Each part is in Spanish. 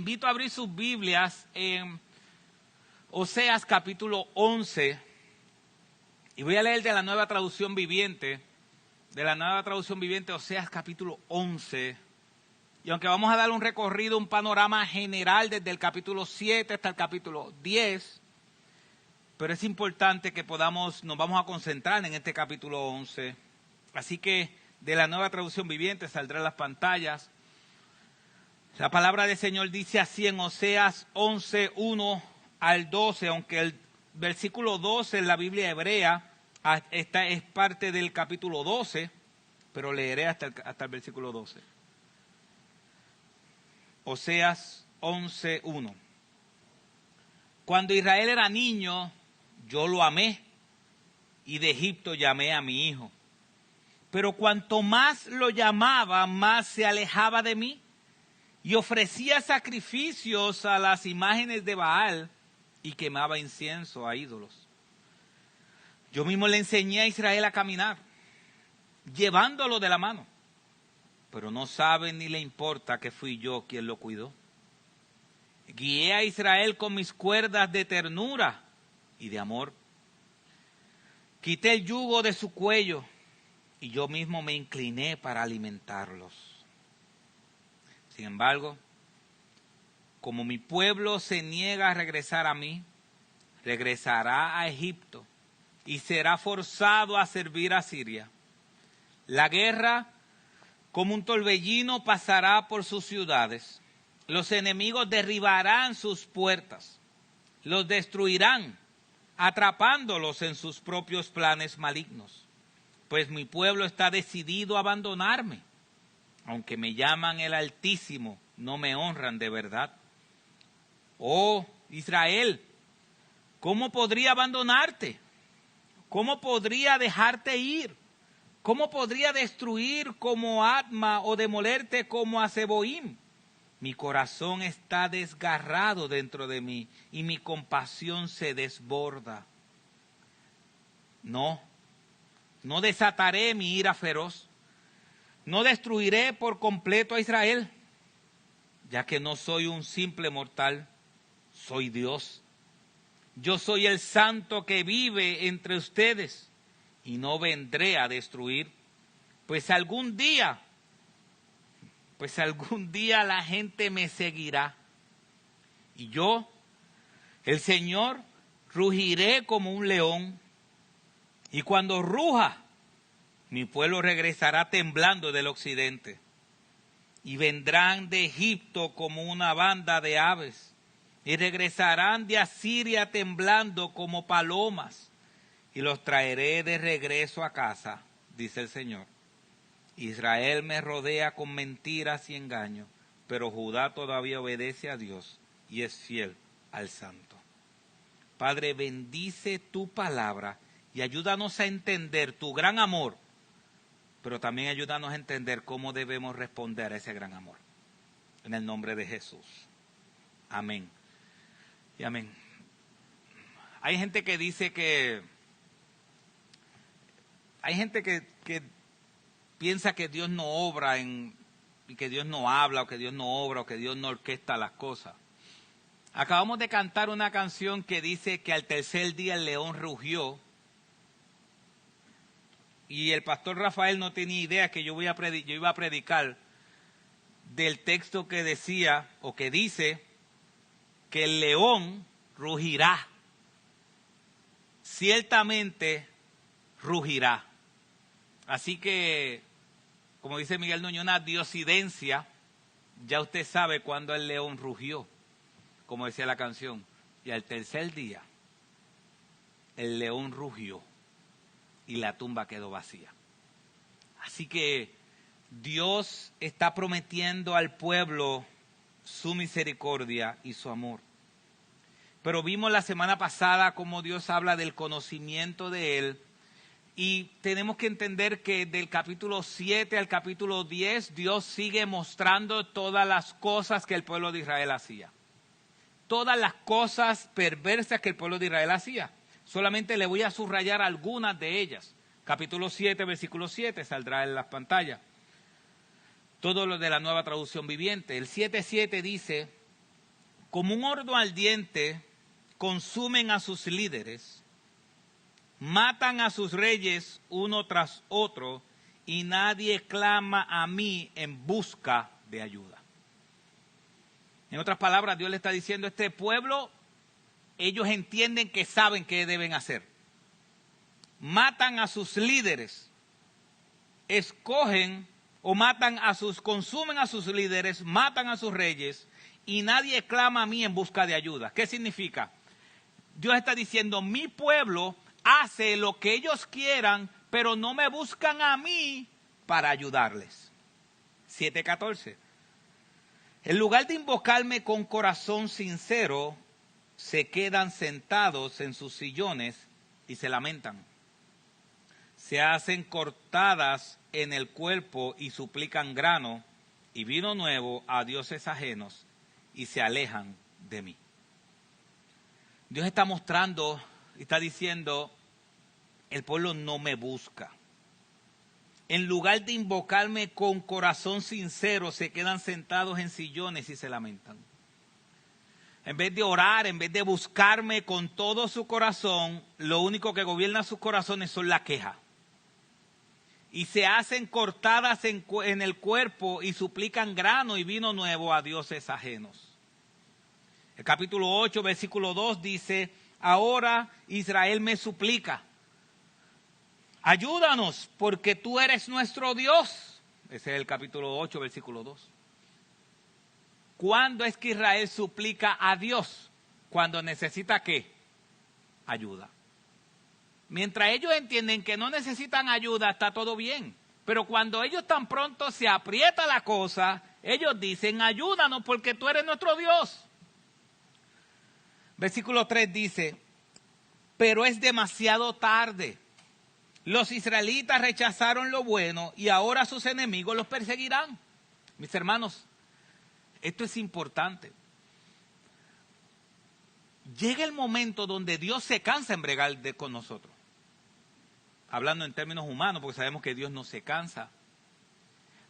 Invito a abrir sus Biblias en Oseas capítulo 11 y voy a leer de la Nueva Traducción Viviente, Oseas capítulo 11. Y aunque vamos a dar un recorrido, un panorama general desde el capítulo 7 hasta el capítulo 10, pero es importante que nos vamos a concentrar en este capítulo 11. Así que de la Nueva Traducción Viviente saldrá en las pantallas. La palabra del Señor dice así en Oseas 11, 1 al 12, aunque el versículo 12 en la Biblia hebrea es parte del capítulo 12, pero leeré hasta el versículo 12. Oseas 11, 1. Cuando Israel era niño, yo lo amé, y de Egipto llamé a mi hijo. Pero cuanto más lo llamaba, más se alejaba de mí, y ofrecía sacrificios a las imágenes de Baal y quemaba incienso a ídolos. Yo mismo le enseñé a Israel a caminar, llevándolo de la mano, pero no sabe ni le importa que fui yo quien lo cuidó. Guié a Israel con mis cuerdas de ternura y de amor. Quité el yugo de su cuello y yo mismo me incliné para alimentarlos. Sin embargo, como mi pueblo se niega a regresar a mí, regresará a Egipto y será forzado a servir a Siria. La guerra, como un torbellino, pasará por sus ciudades. Los enemigos derribarán sus puertas, los destruirán, atrapándolos en sus propios planes malignos. Pues mi pueblo está decidido a abandonarme. Aunque me llaman el Altísimo, no me honran de verdad. Oh, Israel, ¿cómo podría abandonarte? ¿Cómo podría dejarte ir? ¿Cómo podría destruir como Adma o demolerte como a Zeboim? Mi corazón está desgarrado dentro de mí y mi compasión se desborda. No desataré mi ira feroz. No destruiré por completo a Israel, ya que no soy un simple mortal, soy Dios. Yo soy el santo que vive entre ustedes y no vendré a destruir, pues algún día la gente me seguirá. Y yo, el Señor, rugiré como un león, y cuando ruja, mi pueblo regresará temblando del occidente, y vendrán de Egipto como una banda de aves, y regresarán de Asiria temblando como palomas, y los traeré de regreso a casa, dice el Señor. Israel me rodea con mentiras y engaños, pero Judá todavía obedece a Dios y es fiel al Santo. Padre, bendice tu palabra y ayúdanos a entender tu gran amor, pero también ayúdanos a entender cómo debemos responder a ese gran amor. En el nombre de Jesús. Amén. Y amén. Hay gente que dice que... Hay gente que piensa que Dios no obra y que Dios no habla, o que Dios no obra, o que Dios no orquesta las cosas. Acabamos de cantar una canción que dice que al tercer día el león rugió. Y el pastor Rafael no tenía idea que yo iba a predicar del texto que decía o que dice que el león rugirá. Ciertamente rugirá. Así que, como dice Miguel Núñez, una diosidencia, ya usted sabe cuándo el león rugió, como decía la canción. Y al tercer día, el león rugió y la tumba quedó vacía. Así que Dios está prometiendo al pueblo su misericordia y su amor. Pero vimos la semana pasada cómo Dios habla del conocimiento de Él. Y tenemos que entender que del capítulo 7 al capítulo 10, Dios sigue mostrando todas las cosas que el pueblo de Israel hacía. Todas las cosas perversas que el pueblo de Israel hacía. Solamente le voy a subrayar algunas de ellas. Capítulo 7, versículo 7, saldrá en las pantallas. Todo lo de la Nueva Traducción Viviente. El 7:7 dice, como un horno ardiente, consumen a sus líderes, matan a sus reyes uno tras otro, y nadie clama a mí en busca de ayuda. En otras palabras, Dios le está diciendo a este pueblo, ellos entienden que saben qué deben hacer. Matan a sus líderes, escogen o consumen a sus líderes, matan a sus reyes, y nadie clama a mí en busca de ayuda. ¿Qué significa? Dios está diciendo, mi pueblo hace lo que ellos quieran, pero no me buscan a mí para ayudarles. 7:14. En lugar de invocarme con corazón sincero, se quedan sentados en sus sillones y se lamentan. Se hacen cortadas en el cuerpo y suplican grano y vino nuevo a dioses ajenos y se alejan de mí. Dios está mostrando, está diciendo, el pueblo no me busca. En lugar de invocarme con corazón sincero, se quedan sentados en sillones y se lamentan. En vez de orar, en vez de buscarme con todo su corazón, lo único que gobierna sus corazones son la queja. Y se hacen cortadas en el cuerpo y suplican grano y vino nuevo a dioses ajenos. El capítulo 8, versículo 2 dice, ahora Israel me suplica, ayúdanos porque tú eres nuestro Dios. Ese es el capítulo 8, versículo 2. ¿Cuándo es que Israel suplica a Dios? Cuando necesita ¿qué? Ayuda. Mientras ellos entienden que no necesitan ayuda, está todo bien. Pero cuando ellos tan pronto se aprieta la cosa, ellos dicen, ayúdanos porque tú eres nuestro Dios. Versículo 3 dice, pero es demasiado tarde. Los israelitas rechazaron lo bueno y ahora sus enemigos los perseguirán. Mis hermanos, esto es importante. Llega el momento donde Dios se cansa en bregar con nosotros. Hablando en términos humanos, porque sabemos que Dios no se cansa.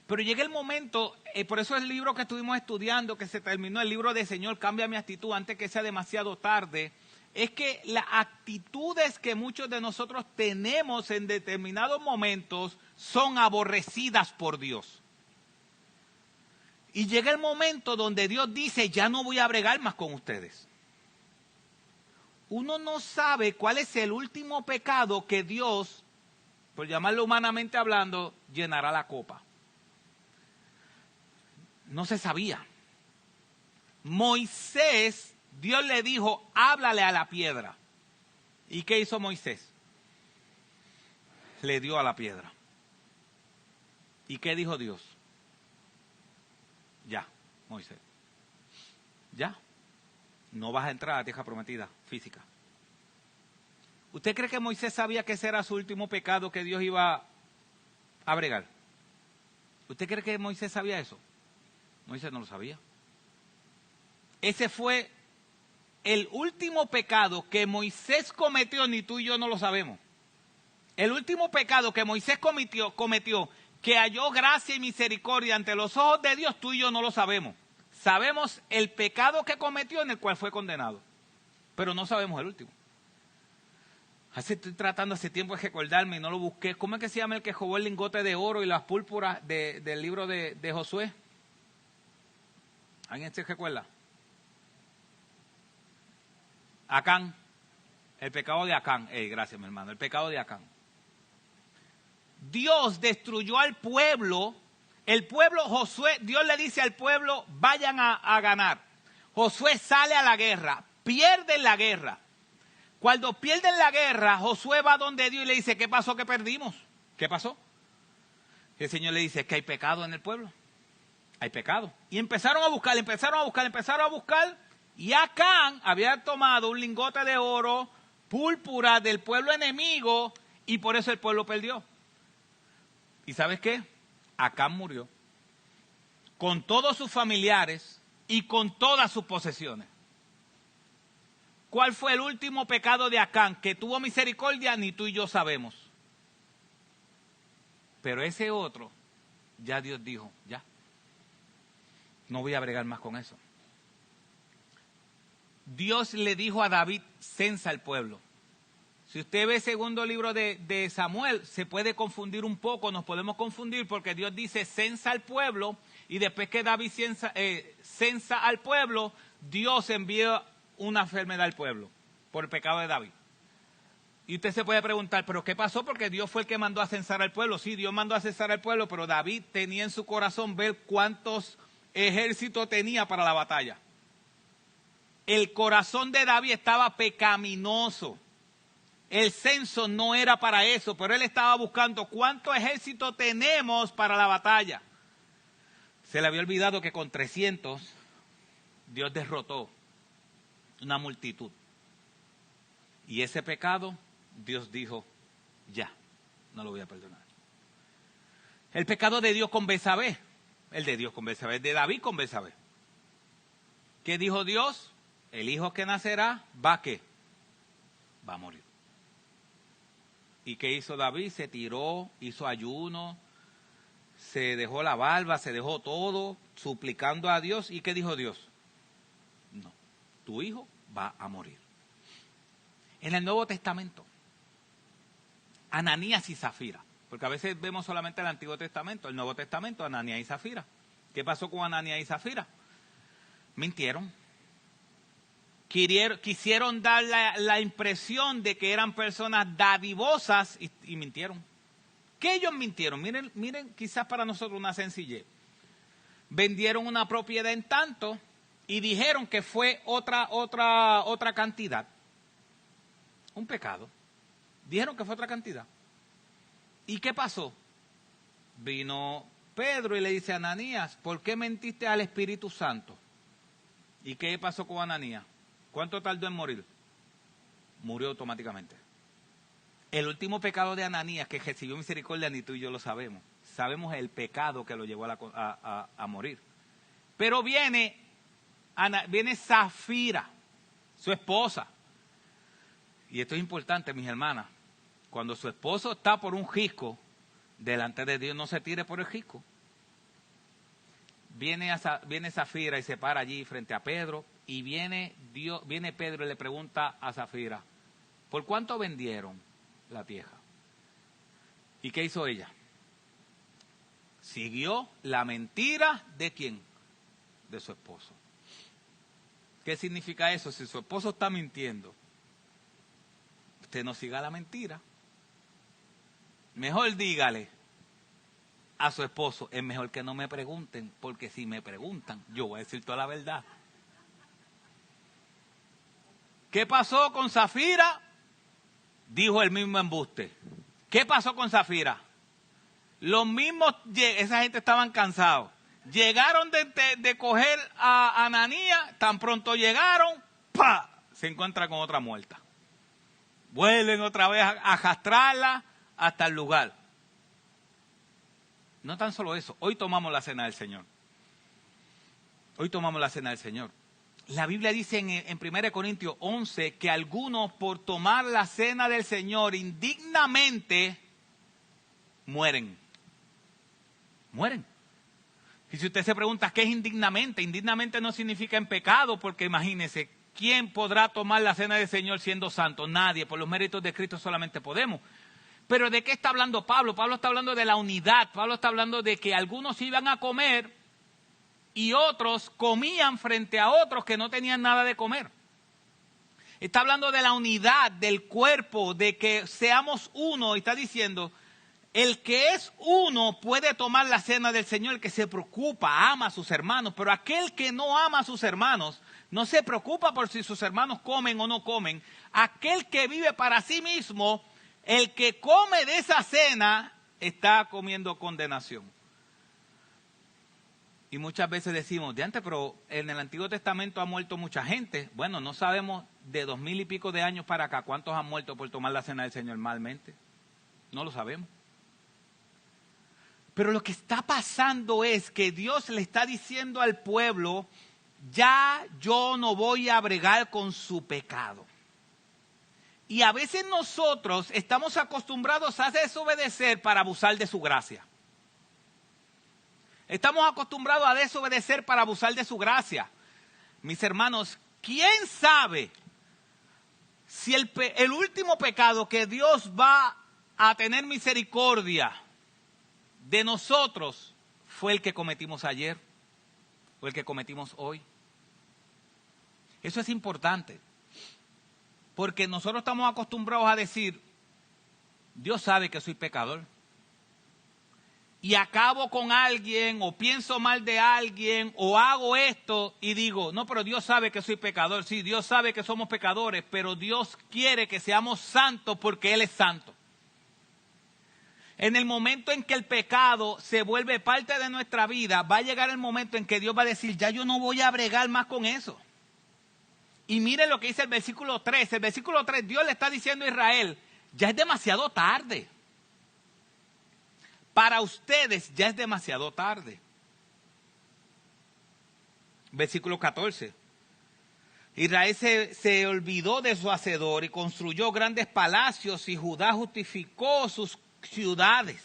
Pero llega el momento, por eso el libro que estuvimos estudiando, que se terminó, el libro de Señor, cambia mi actitud antes que sea demasiado tarde, es que las actitudes que muchos de nosotros tenemos en determinados momentos son aborrecidas por Dios. Y llega el momento donde Dios dice, ya no voy a bregar más con ustedes. Uno no sabe cuál es el último pecado que Dios, por llamarlo humanamente hablando, llenará la copa. No se sabía. Moisés, Dios le dijo, háblale a la piedra. ¿Y qué hizo Moisés? Le dio a la piedra. ¿Y qué dijo Dios? Ya, Moisés. Ya. No vas a entrar a la tierra prometida, física. ¿Usted cree que Moisés sabía que ese era su último pecado que Dios iba a bregar? ¿Usted cree que Moisés sabía eso? Moisés no lo sabía. Ese fue el último pecado que Moisés cometió, ni tú y yo no lo sabemos. El último pecado que Moisés cometió, que halló gracia y misericordia ante los ojos de Dios, tú y yo no lo sabemos. Sabemos el pecado que cometió en el cual fue condenado, pero no sabemos el último. Estoy tratando hace tiempo de recordarme y no lo busqué. ¿Cómo es que se llama el que robó el lingote de oro y las púrpuras del libro de Josué? ¿Alguien se recuerda? Acán. El pecado de Acán. Gracias, mi hermano. El pecado de Acán. Dios destruyó al pueblo. El pueblo, Josué, Dios le dice al pueblo, vayan a ganar. Josué sale a la guerra. Pierden la guerra. Cuando pierden la guerra, Josué va donde Dios y le dice, ¿qué pasó que perdimos? ¿Qué pasó? Y el Señor le dice, es que hay pecado en el pueblo. Hay pecado. Y empezaron a buscar. Y Acán había tomado un lingote de oro, púrpura del pueblo enemigo, y por eso el pueblo perdió. ¿Y sabes qué? Acán murió. Con todos sus familiares y con todas sus posesiones. ¿Cuál fue el último pecado de Acán? Que tuvo misericordia, ni tú y yo sabemos. Pero ese otro, ya Dios dijo, ya. No voy a bregar más con eso. Dios le dijo a David, censa el pueblo. Si usted ve el segundo libro de Samuel, se puede confundir un poco, nos podemos confundir porque Dios dice censa al pueblo y después que David censa al pueblo, Dios envía una enfermedad al pueblo por el pecado de David. Y usted se puede preguntar, ¿pero qué pasó? Porque Dios fue el que mandó a censar al pueblo. Sí, Dios mandó a censar al pueblo, pero David tenía en su corazón ver cuántos ejércitos tenía para la batalla. El corazón de David estaba pecaminoso. El censo no era para eso, pero él estaba buscando cuánto ejército tenemos para la batalla. Se le había olvidado que con 300 Dios derrotó una multitud. Y ese pecado, Dios dijo, ya, no lo voy a perdonar. El pecado de Dios con Betsabé, el de Dios con Betsabé, de David con Betsabé. ¿Qué dijo Dios? El hijo que nacerá, ¿va a qué? Va a morir. ¿Y qué hizo David? Se tiró, hizo ayuno, se dejó la barba, se dejó todo, suplicando a Dios. ¿Y qué dijo Dios? No, tu hijo va a morir. En el Nuevo Testamento, Ananías y Zafira, porque a veces vemos solamente el Antiguo Testamento, el Nuevo Testamento, Ananías y Zafira. ¿Qué pasó con Ananías y Zafira? Mintieron. Quisieron dar la impresión de que eran personas dadivosas y mintieron. ¿Qué ellos mintieron? Miren, quizás para nosotros una sencillez. Vendieron una propiedad en tanto y dijeron que fue otra cantidad. Un pecado. Dijeron que fue otra cantidad. ¿Y qué pasó? Vino Pedro y le dice a Ananías, ¿por qué mentiste al Espíritu Santo? ¿Y qué pasó con Ananías? ¿Cuánto tardó en morir? Murió automáticamente. El último pecado de Ananías, que recibió misericordia, ni tú y yo lo sabemos. Sabemos el pecado que lo llevó a morir. Pero viene Zafira, su esposa. Y esto es importante, mis hermanas. Cuando su esposo está por un risco, delante de Dios no se tire por el risco. Viene Zafira y se para allí frente a Pedro. Y viene Pedro y le pregunta a Zafira, ¿por cuánto vendieron la tierra? ¿Y qué hizo ella? Siguió la mentira de ¿quién? De su esposo. ¿Qué significa eso? Si su esposo está mintiendo, usted no siga la mentira. Mejor dígale a su esposo, es mejor que no me pregunten, porque si me preguntan, yo voy a decir toda la verdad. ¿Qué pasó con Zafira? Dijo el mismo embuste. ¿Qué pasó con Zafira? Los mismos, esa gente estaban cansados. Llegaron de coger a Ananías, tan pronto llegaron, ¡pa! Se encuentra con otra muerta. Vuelven otra vez a arrastrarla hasta el lugar. No tan solo eso, hoy tomamos la cena del Señor. Hoy tomamos la cena del Señor. La Biblia dice en 1 Corintios 11 que algunos por tomar la cena del Señor indignamente mueren. Mueren. Y si usted se pregunta qué es indignamente, indignamente no significa en pecado, porque imagínese, ¿quién podrá tomar la cena del Señor siendo santo? Nadie, por los méritos de Cristo solamente podemos. Pero ¿de qué está hablando Pablo? Pablo está hablando de la unidad, Pablo está hablando de que algunos iban a comer y otros comían frente a otros que no tenían nada de comer. Está hablando de la unidad del cuerpo, de que seamos uno, y está diciendo, el que es uno puede tomar la cena del Señor, el que se preocupa, ama a sus hermanos, pero aquel que no ama a sus hermanos, no se preocupa por si sus hermanos comen o no comen, aquel que vive para sí mismo, el que come de esa cena, está comiendo condenación. Y muchas veces decimos, de antes, pero en el Antiguo Testamento ha muerto mucha gente. Bueno, no sabemos de 2000 y pico de años para acá cuántos han muerto por tomar la cena del Señor malmente. No lo sabemos. Pero lo que está pasando es que Dios le está diciendo al pueblo, ya yo no voy a bregar con su pecado. Y a veces nosotros estamos acostumbrados a desobedecer para abusar de su gracia. Estamos acostumbrados a desobedecer para abusar de su gracia. Mis hermanos, ¿quién sabe si el último pecado que Dios va a tener misericordia de nosotros fue el que cometimos ayer o el que cometimos hoy? Eso es importante, porque nosotros estamos acostumbrados a decir, Dios sabe que soy pecador, y acabo con alguien, o pienso mal de alguien, o hago esto, y digo, no, pero Dios sabe que soy pecador. Sí, Dios sabe que somos pecadores, pero Dios quiere que seamos santos porque Él es santo. En el momento en que el pecado se vuelve parte de nuestra vida, va a llegar el momento en que Dios va a decir, ya yo no voy a bregar más con eso. Y miren lo que dice el versículo 3. El versículo 3, Dios le está diciendo a Israel, ya es demasiado tarde. Para ustedes ya es demasiado tarde. Versículo 14. Israel se olvidó de su hacedor y construyó grandes palacios, y Judá justificó sus ciudades.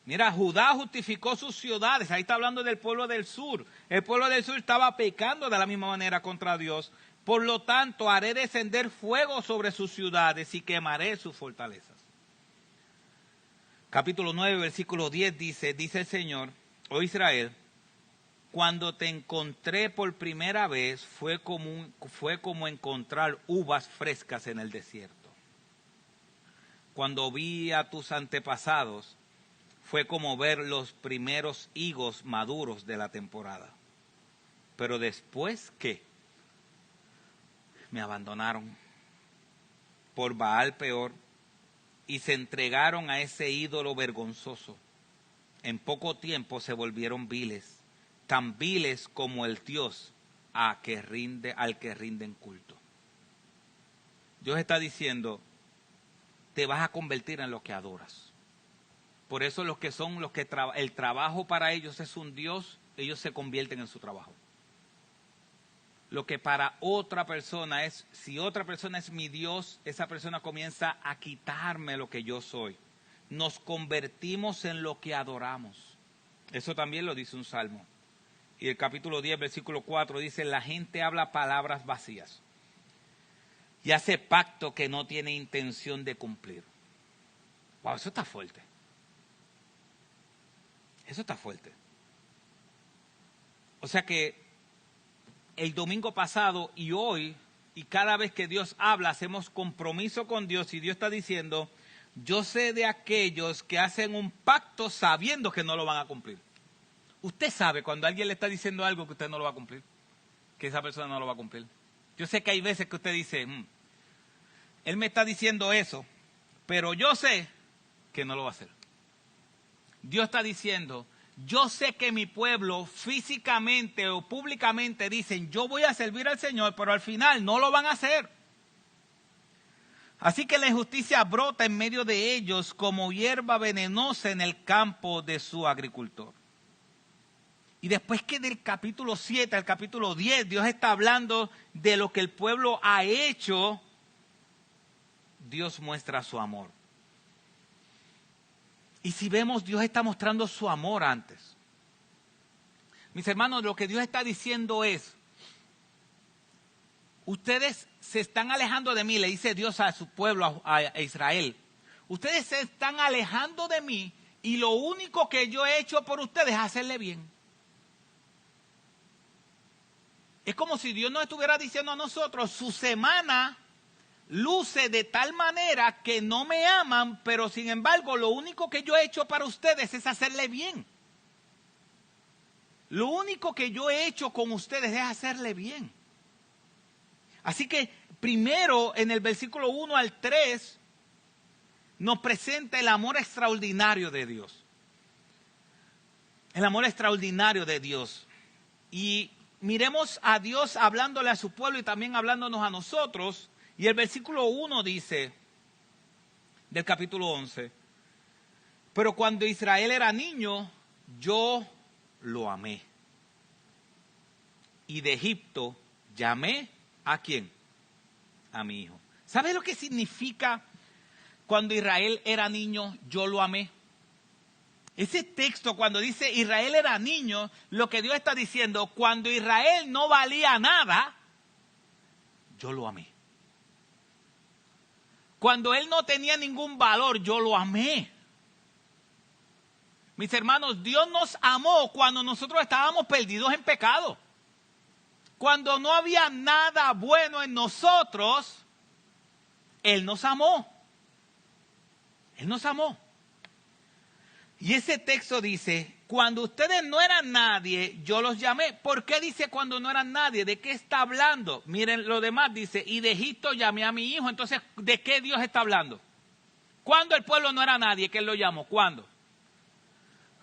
Mira, Judá justificó sus ciudades. Ahí está hablando del pueblo del sur. El pueblo del sur estaba pecando de la misma manera contra Dios. Por lo tanto, haré descender fuego sobre sus ciudades y quemaré sus fortalezas. Capítulo 9, versículo 10 dice el Señor, oh Israel, cuando te encontré por primera vez fue como encontrar uvas frescas en el desierto. Cuando vi a tus antepasados fue como ver los primeros higos maduros de la temporada. Pero después, ¿qué? Me abandonaron por Baal peor, y se entregaron a ese ídolo vergonzoso. En poco tiempo se volvieron viles, tan viles como el Dios al que rinden culto. Dios está diciendo, te vas a convertir en lo que adoras. Por eso el trabajo para ellos es un Dios, ellos se convierten en su trabajo. Lo que para otra persona es, si otra persona es mi Dios, esa persona comienza a quitarme lo que yo soy. Nos convertimos en lo que adoramos. Eso también lo dice un salmo. Y el capítulo 10, versículo 4 dice, la gente habla palabras vacías y hace pacto que no tiene intención de cumplir. Wow, eso está fuerte. Eso está fuerte. O sea que el domingo pasado y hoy, y cada vez que Dios habla, hacemos compromiso con Dios, y Dios está diciendo, yo sé de aquellos que hacen un pacto sabiendo que no lo van a cumplir. Usted sabe cuando alguien le está diciendo algo que usted no lo va a cumplir, que esa persona no lo va a cumplir. Yo sé que hay veces que usted dice, él me está diciendo eso, pero yo sé que no lo va a hacer. Dios está diciendo, yo sé que mi pueblo físicamente o públicamente dicen, yo voy a servir al Señor, pero al final no lo van a hacer. Así que la injusticia brota en medio de ellos como hierba venenosa en el campo de su agricultor. Y después que del capítulo 7 al capítulo 10, Dios está hablando de lo que el pueblo ha hecho, Dios muestra su amor. Y si vemos, Dios está mostrando su amor antes. Mis hermanos, lo que Dios está diciendo es, ustedes se están alejando de mí, le dice Dios a su pueblo, a Israel. Ustedes se están alejando de mí y lo único que yo he hecho por ustedes es hacerle bien. Es como si Dios nos estuviera diciendo a nosotros, su semana luce de tal manera que no me aman, pero sin embargo lo único que yo he hecho para ustedes es hacerle bien. Lo único que yo he hecho con ustedes es hacerle bien. Así que primero en el versículo 1 al 3 nos presenta el amor extraordinario de Dios. El amor extraordinario de Dios. Y miremos a Dios hablándole a su pueblo y también hablándonos a nosotros. Y el versículo 1 dice, del capítulo 11, pero cuando Israel era niño, yo lo amé. Y de Egipto llamé, ¿a quién? A mi hijo. ¿Sabe lo que significa cuando Israel era niño, yo lo amé? Ese texto cuando dice Israel era niño, lo que Dios está diciendo, cuando Israel no valía nada, yo lo amé. Cuando él no tenía ningún valor, yo lo amé. Mis hermanos, Dios nos amó cuando nosotros estábamos perdidos en pecado. Cuando no había nada bueno en nosotros, Él nos amó. Él nos amó. Y ese texto dice, cuando ustedes no eran nadie, yo los llamé. ¿Por qué dice cuando no eran nadie? ¿De qué está hablando? Miren, lo demás dice, y de Egipto llamé a mi hijo. Entonces, ¿de qué Dios está hablando? ¿Cuándo el pueblo no era nadie? ¿Que Él lo llamó? ¿Cuándo?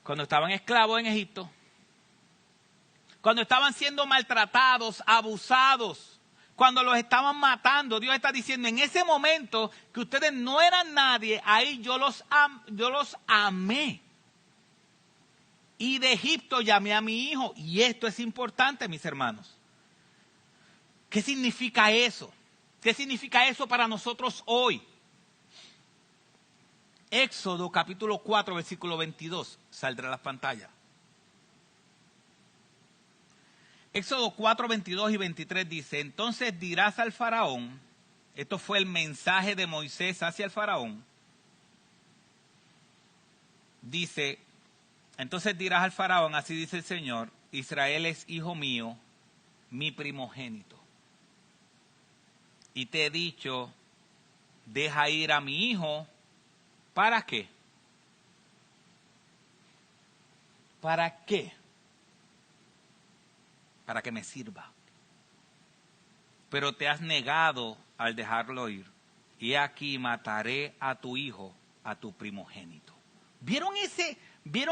Cuando estaban esclavos en Egipto. Cuando estaban siendo maltratados, abusados. Cuando los estaban matando. Dios está diciendo, en ese momento que ustedes no eran nadie, ahí yo los amé. Y de Egipto llamé a mi hijo. Y esto es importante, mis hermanos. ¿Qué significa eso? ¿Qué significa eso para nosotros hoy? Éxodo capítulo 4, versículo 22. Saldrá a las pantallas. Éxodo 4, 22 y 23 dice, entonces dirás al faraón, esto fue el mensaje de Moisés hacia el faraón, dice, entonces dirás al faraón, así dice el Señor, Israel es hijo mío, mi primogénito. Y te he dicho, deja ir a mi hijo, ¿para qué? ¿Para qué? Para que me sirva. Pero te has negado al dejarlo ir. Y aquí mataré a tu hijo, a tu primogénito. ¿Vieron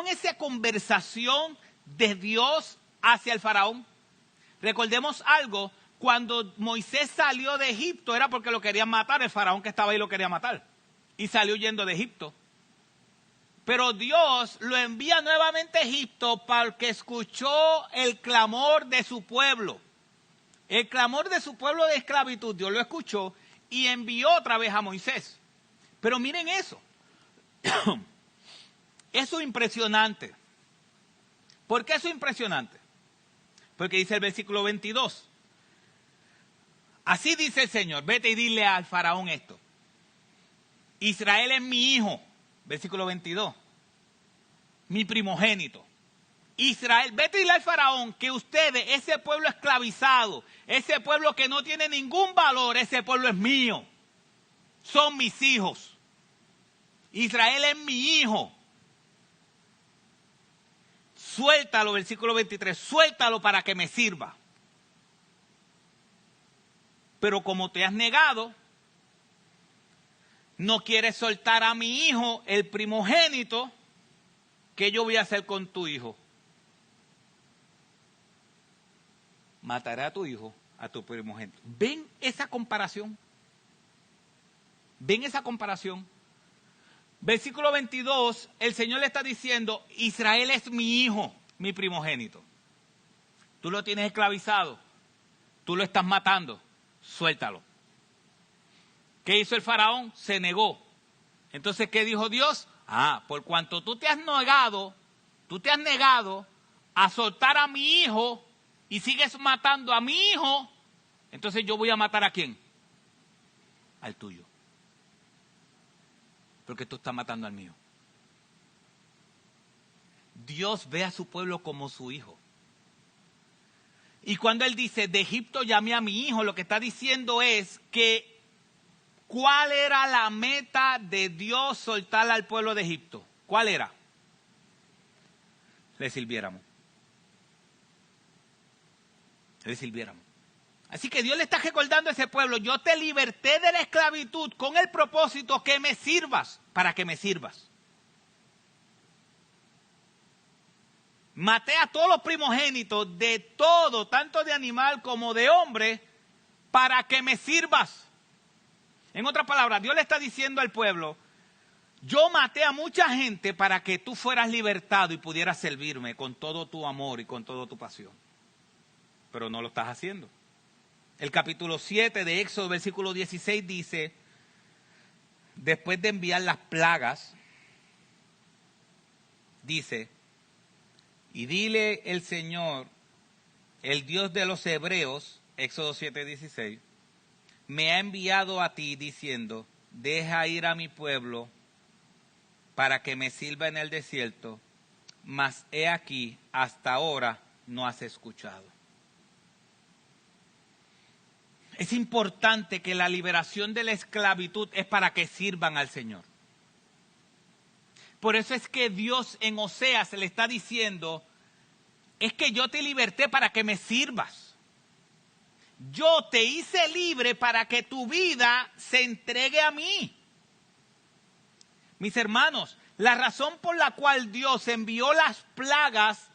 esa conversación de Dios hacia el faraón? Recordemos algo, cuando Moisés salió de Egipto era porque lo querían matar, el faraón que estaba ahí lo quería matar. Y salió huyendo de Egipto. Pero Dios lo envía nuevamente a Egipto porque escuchó el clamor de su pueblo. El clamor de su pueblo de esclavitud, Dios lo escuchó y envió otra vez a Moisés. Pero miren eso. Eso es impresionante. ¿Por qué eso es impresionante? Porque dice el versículo 22. Así dice el Señor, vete y dile al faraón esto. Israel es mi hijo. Versículo 22. Mi primogénito. Israel, vete y dile al faraón que ustedes, ese pueblo esclavizado, ese pueblo que no tiene ningún valor, ese pueblo es mío. Son mis hijos. Israel es mi hijo. Suéltalo, versículo 23, suéltalo para que me sirva. Pero como te has negado, no quieres soltar a mi hijo, el primogénito, ¿qué yo voy a hacer con tu hijo? Mataré a tu hijo, a tu primogénito. ¿Ven esa comparación? ¿Ven esa comparación? Versículo 22, el Señor le está diciendo, Israel es mi hijo, mi primogénito. Tú lo tienes esclavizado, tú lo estás matando, suéltalo. ¿Qué hizo el faraón? Se negó. Entonces, ¿qué dijo Dios? Por cuanto tú te has negado a soltar a mi hijo y sigues matando a mi hijo, entonces yo voy a matar ¿a quién? Al tuyo. Porque tú estás matando al mío. Dios ve a su pueblo como su hijo. Y cuando Él dice, de Egipto llamé a mi hijo, lo que está diciendo es que ¿cuál era la meta de Dios soltar al pueblo de Egipto? ¿Cuál era? Le sirviéramos. Le sirviéramos. Así que Dios le está recordando a ese pueblo, yo te liberté de la esclavitud con el propósito que me sirvas, para que me sirvas. Maté a todos los primogénitos de todo, tanto de animal como de hombre, para que me sirvas. En otras palabras, Dios le está diciendo al pueblo, yo maté a mucha gente para que tú fueras libertado y pudieras servirme con todo tu amor y con toda tu pasión. Pero no lo estás haciendo. El capítulo 7 de Éxodo, versículo 16 dice, después de enviar las plagas, dice, y dile el Señor, el Dios de los hebreos, Éxodo 7, 16, me ha enviado a ti diciendo, deja ir a mi pueblo para que me sirva en el desierto, mas he aquí, hasta ahora no has escuchado. Es importante que la liberación de la esclavitud es para que sirvan al Señor. Por eso es que Dios en Oseas le está diciendo, es que yo te liberté para que me sirvas. Yo te hice libre para que tu vida se entregue a mí. Mis hermanos, la razón por la cual Dios envió las plagas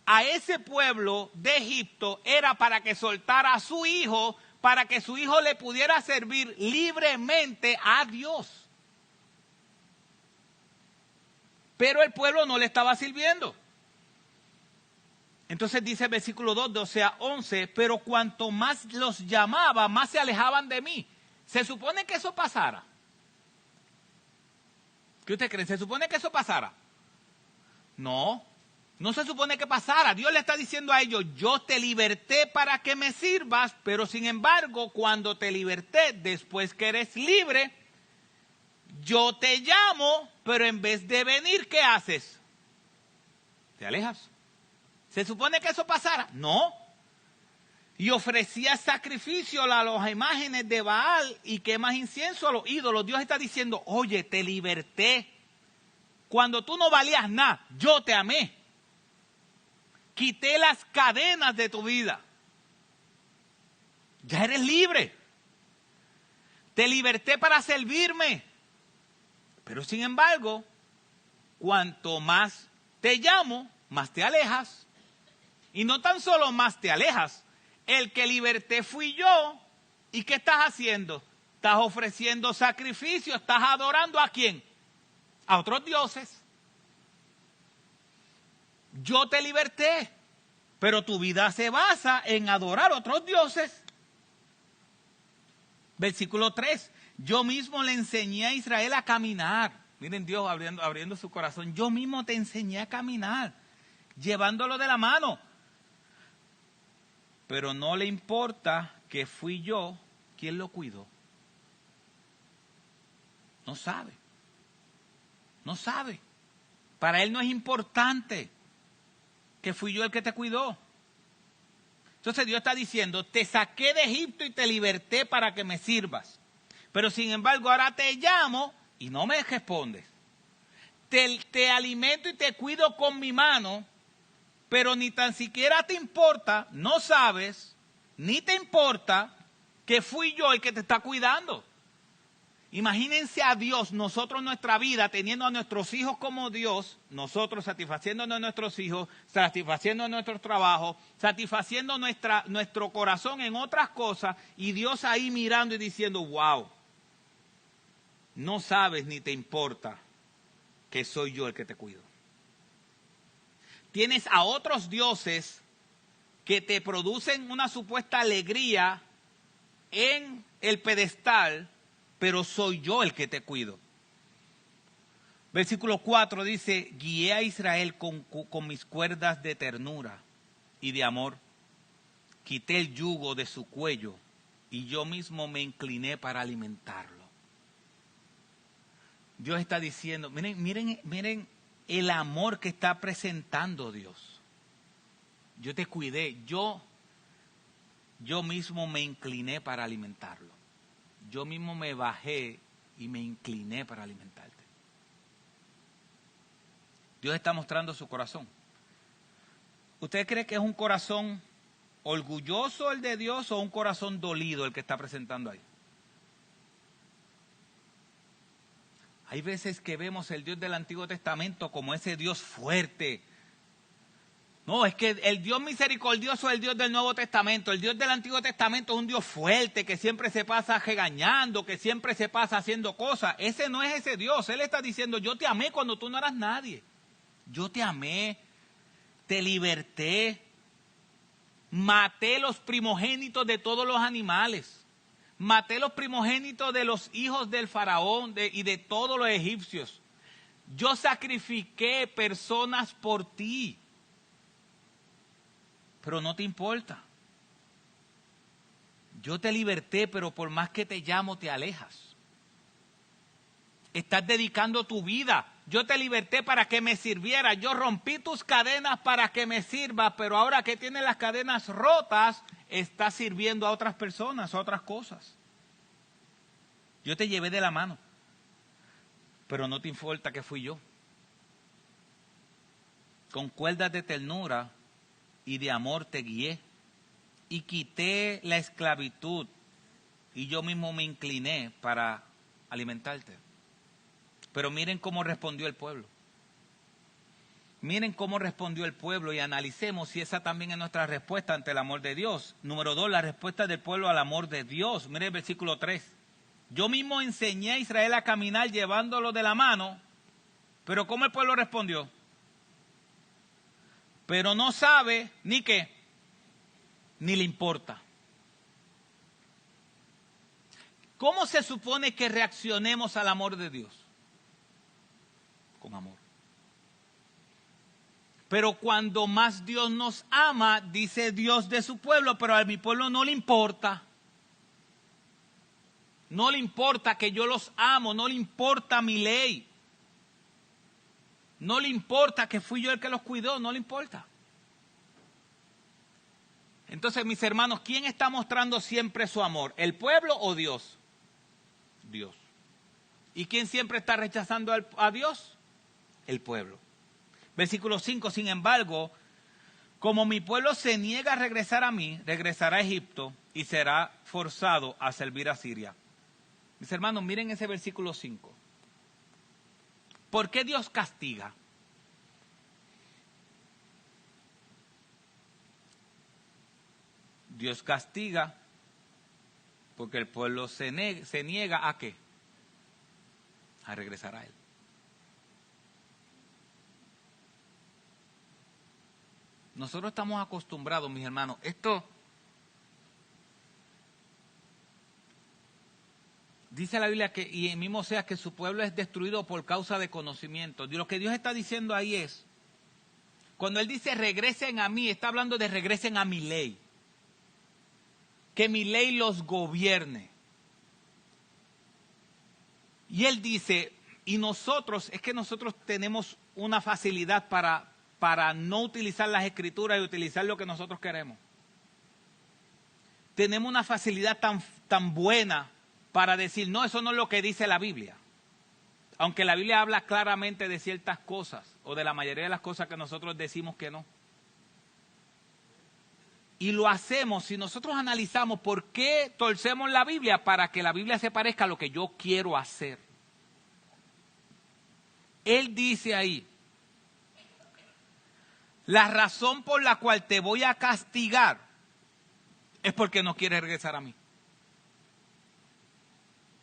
a ese pueblo de Egipto era para que soltara a su hijo, para que su hijo le pudiera servir libremente a Dios. Pero el pueblo no le estaba sirviendo. Entonces dice el versículo 2 de Oseas 11, pero cuanto más los llamaba, más se alejaban de mí. ¿Se supone que eso pasara? ¿Qué usted cree? ¿Se supone que eso pasara? No, no se supone que pasara. Dios le está diciendo a ellos, yo te liberté para que me sirvas, pero sin embargo, cuando te liberté, después que eres libre, yo te llamo, pero en vez de venir, ¿qué haces? Te alejas. ¿Se supone que eso pasara? No. Y ofrecía sacrificio a las imágenes de Baal y quemas incienso a los ídolos. Dios está diciendo, oye, te liberté. Cuando tú no valías nada, yo te amé. Quité las cadenas de tu vida. Ya eres libre. Te liberté para servirme. Pero sin embargo, cuanto más te llamo, más te alejas. Y no tan solo más te alejas, el que liberté fui yo. ¿Y qué estás haciendo? Estás ofreciendo sacrificio, estás adorando ¿a quién? A otros dioses. Yo te liberté, pero tu vida se basa en adorar a otros dioses. Versículo 3, yo mismo le enseñé a Israel a caminar. Miren Dios abriendo su corazón. Yo mismo te enseñé a caminar, llevándolo de la mano. Pero no le importa que fui yo quien lo cuidó. No sabe. No sabe. Para él no es importante que fui yo el que te cuidó. Entonces Dios está diciendo, te saqué de Egipto y te liberté para que me sirvas. Pero sin embargo ahora te llamo y no me respondes. Te alimento y te cuido con mi mano, pero ni tan siquiera te importa, no sabes, ni te importa que fui yo el que te está cuidando. Imagínense a Dios, nosotros en nuestra vida, teniendo a nuestros hijos como Dios, nosotros satisfaciéndonos a nuestros hijos, satisfaciendo nuestro trabajo, satisfaciendo nuestro corazón en otras cosas, y Dios ahí mirando y diciendo, wow, no sabes ni te importa que soy yo el que te cuido. Tienes a otros dioses que te producen una supuesta alegría en el pedestal, pero soy yo el que te cuido. Versículo 4 dice, guié a Israel con mis cuerdas de ternura y de amor. Quité el yugo de su cuello y yo mismo me incliné para alimentarlo. Dios está diciendo, miren el amor que está presentando Dios. Yo te cuidé, yo mismo me incliné para alimentarlo. Yo mismo me bajé y me incliné para alimentarte. Dios está mostrando su corazón. ¿Usted cree que es un corazón orgulloso el de Dios o un corazón dolido el que está presentando ahí? Hay veces que vemos el Dios del Antiguo Testamento como ese Dios fuerte. No, es que el Dios misericordioso es el Dios del Nuevo Testamento. El Dios del Antiguo Testamento es un Dios fuerte que siempre se pasa regañando, que siempre se pasa haciendo cosas. Ese no es ese Dios. Él está diciendo, yo te amé cuando tú no eras nadie. Yo te amé, te liberté, maté los primogénitos de todos los animales. Maté los primogénitos de los hijos del faraón y de todos los egipcios. Yo sacrifiqué personas por ti. Pero no te importa. Yo te liberté, pero por más que te llamo, te alejas. Estás dedicando tu vida. Yo te liberté para que me sirviera. Yo rompí tus cadenas para que me sirvas, pero ahora que tienes las cadenas rotas, estás sirviendo a otras personas, a otras cosas. Yo te llevé de la mano, pero no te importa que fui yo. Con cuerdas de ternura y de amor te guié y quité la esclavitud y yo mismo me incliné para alimentarte. Pero miren cómo respondió el pueblo. Miren cómo respondió el pueblo y analicemos si esa también es nuestra respuesta ante el amor de Dios. Número 2, la respuesta del pueblo al amor de Dios. Miren el versículo 3. Yo mismo enseñé a Israel a caminar llevándolo de la mano, pero ¿cómo el pueblo respondió? Pero no sabe ni qué, ni le importa. ¿Cómo se supone que reaccionemos al amor de Dios? Con amor. Pero cuando más Dios nos ama, dice Dios de su pueblo, pero a mi pueblo no le importa. No le importa que yo los amo, no le importa mi ley. No le importa que fui yo el que los cuidó, no le importa. Entonces, mis hermanos, ¿quién está mostrando siempre su amor? ¿El pueblo o Dios? Dios. ¿Y quién siempre está rechazando a Dios? El pueblo. Versículo 5, sin embargo, como mi pueblo se niega a regresar a mí, regresará a Egipto y será forzado a servir a Siria. Mis hermanos, miren ese versículo 5. ¿Por qué Dios castiga? Dios castiga porque el pueblo se niega ¿a qué? A regresar a Él. Nosotros estamos acostumbrados, mis hermanos, esto dice la Biblia que, y el mismo sea que su pueblo es destruido por causa de conocimiento. Y lo que Dios está diciendo ahí es, cuando Él dice regresen a mí, está hablando de regresen a mi ley. Que mi ley los gobierne. Y Él dice, y nosotros, es que nosotros tenemos una facilidad para no utilizar las escrituras y utilizar lo que nosotros queremos. Tenemos una facilidad tan buena para decir, no, eso no es lo que dice la Biblia. Aunque la Biblia habla claramente de ciertas cosas, o de la mayoría de las cosas que nosotros decimos que no. Y lo hacemos, si nosotros analizamos por qué torcemos la Biblia, para que la Biblia se parezca a lo que yo quiero hacer. Él dice ahí, la razón por la cual te voy a castigar es porque no quieres regresar a mí.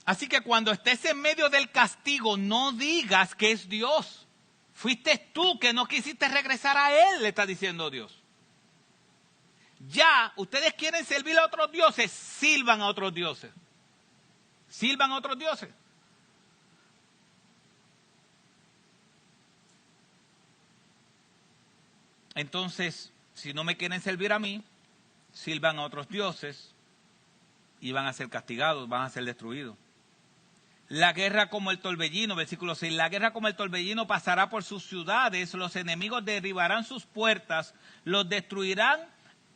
Así que cuando estés en medio del castigo, no digas que es Dios. Fuiste tú que no quisiste regresar a Él, le está diciendo Dios. Ya, ustedes quieren servir a otros dioses, sirvan a otros dioses. Sirvan a otros dioses. Entonces, si no me quieren servir a mí, sirvan a otros dioses y van a ser castigados, van a ser destruidos. La guerra como el torbellino, versículo 6, la guerra como el torbellino pasará por sus ciudades, los enemigos derribarán sus puertas, los destruirán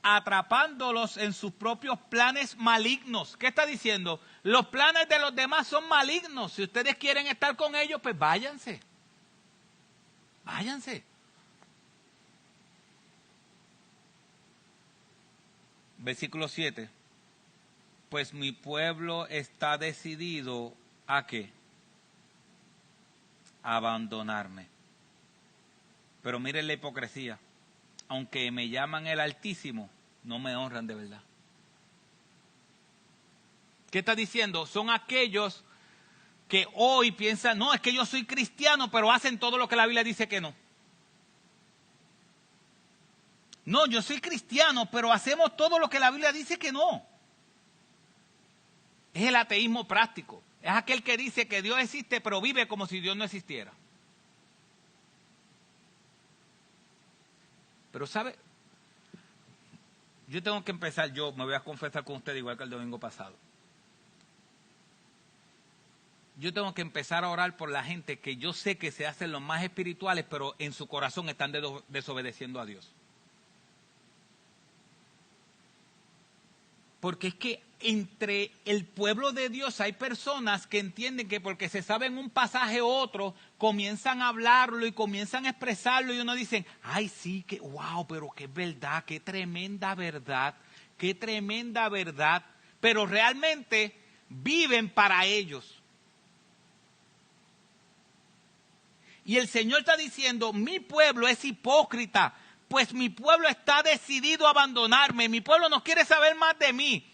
atrapándolos en sus propios planes malignos. ¿Qué está diciendo? Los planes de los demás son malignos. Si ustedes quieren estar con ellos, pues váyanse. Váyanse. Versículo 7. Pues mi pueblo está decidido ¿a qué? A abandonarme. Pero miren la hipocresía. Aunque me llaman el Altísimo, no me honran de verdad. ¿Qué está diciendo? Son aquellos que hoy piensan, no, es que yo soy cristiano, pero hacen todo lo que la Biblia dice que no. No, yo soy cristiano, pero hacemos todo lo que la Biblia dice que no. Es el ateísmo práctico. Es aquel que dice que Dios existe, pero vive como si Dios no existiera. Pero ¿sabe? Yo tengo que empezar, yo me voy a confesar con usted igual que el domingo pasado. Yo tengo que empezar a orar por la gente que yo sé que se hacen los más espirituales, pero en su corazón están desobedeciendo a Dios. Porque es que entre el pueblo de Dios hay personas que entienden que porque se saben un pasaje u otro, comienzan a hablarlo y comienzan a expresarlo y uno dice, ay sí, que wow, pero qué verdad, qué tremenda verdad, qué tremenda verdad. Pero realmente viven para ellos. Y el Señor está diciendo, mi pueblo es hipócrita, pues mi pueblo está decidido a abandonarme, mi pueblo no quiere saber más de mí,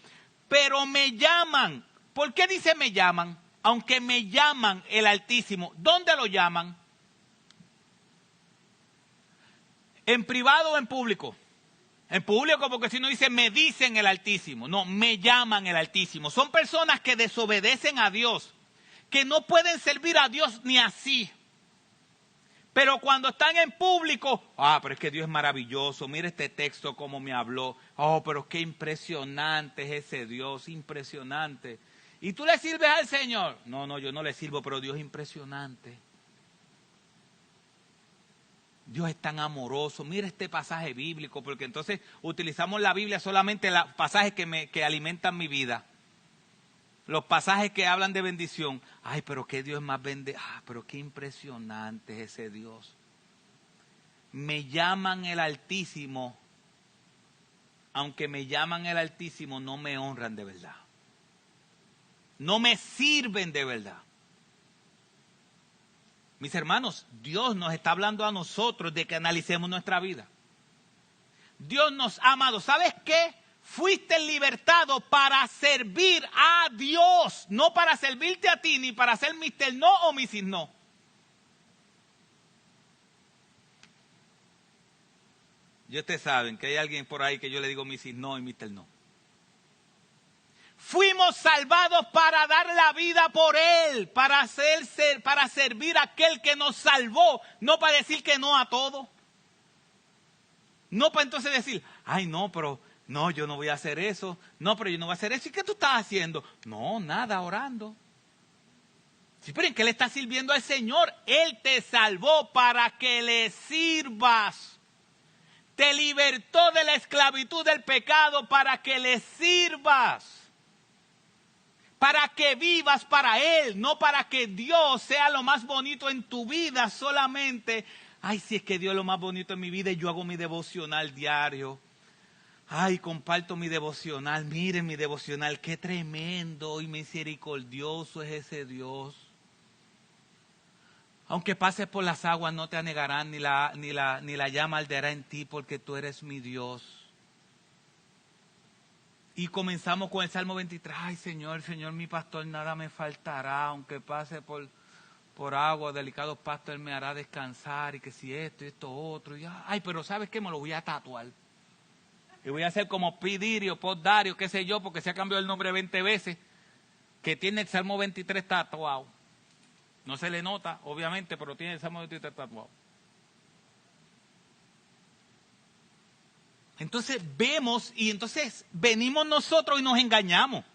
pero me llaman. ¿Por qué dice me llaman? Aunque me llaman el Altísimo. ¿Dónde lo llaman? ¿En privado o en público? En público, porque si no dice me dicen el Altísimo. No, me llaman el Altísimo. Son personas que desobedecen a Dios, que no pueden servir a Dios ni así. Pero cuando están en público, pero es que Dios es maravilloso, mira este texto cómo me habló, pero qué impresionante es ese Dios, impresionante. ¿Y tú le sirves al Señor? No, yo no le sirvo, pero Dios es impresionante. Dios es tan amoroso, mira este pasaje bíblico, porque entonces utilizamos la Biblia solamente los pasajes que alimentan mi vida. Los pasajes que hablan de bendición. Ay, pero qué Dios más bendecido. Pero qué impresionante es ese Dios. Me llaman el Altísimo. Aunque me llaman el Altísimo, no me honran de verdad. No me sirven de verdad. Mis hermanos, Dios nos está hablando a nosotros de que analicemos nuestra vida. Dios nos ha amado. ¿Sabes qué? Fuiste libertado para servir a Dios, no para servirte a ti, ni para ser Mr. No o Mrs. No. Y ustedes saben que hay alguien por ahí que yo le digo Mrs. No y Mr. No. Fuimos salvados para dar la vida por Él, para servir a aquel que nos salvó, no para decir que no a todo. No para entonces decir, ay no, pero... No, yo no voy a hacer eso. No, pero yo no voy a hacer eso. ¿Y qué tú estás haciendo? No, nada, orando. Sí, pero ¿en qué le estás sirviendo al Señor? Él te salvó para que le sirvas. Te libertó de la esclavitud del pecado para que le sirvas. Para que vivas para Él, no para que Dios sea lo más bonito en tu vida solamente. Ay, si es que Dios es lo más bonito en mi vida y yo hago mi devocional diario. Ay, comparto mi devocional, miren mi devocional, qué tremendo y misericordioso es ese Dios. Aunque pases por las aguas no te anegarán, ni la llama arderá en ti, porque tú eres mi Dios. Y comenzamos con el Salmo 23, ay Señor, mi pastor, nada me faltará, aunque pase por agua, delicados pastos, Él me hará descansar, y que si esto y esto otro, y ay, pero ¿sabes qué? Me lo voy a tatuar. Y voy a hacer como Pidirio, Dario, qué sé yo, porque se ha cambiado el nombre 20 veces, que tiene el Salmo 23 tatuado. No se le nota, obviamente, pero tiene el Salmo 23 tatuado. Entonces vemos y entonces venimos nosotros y nos engañamos.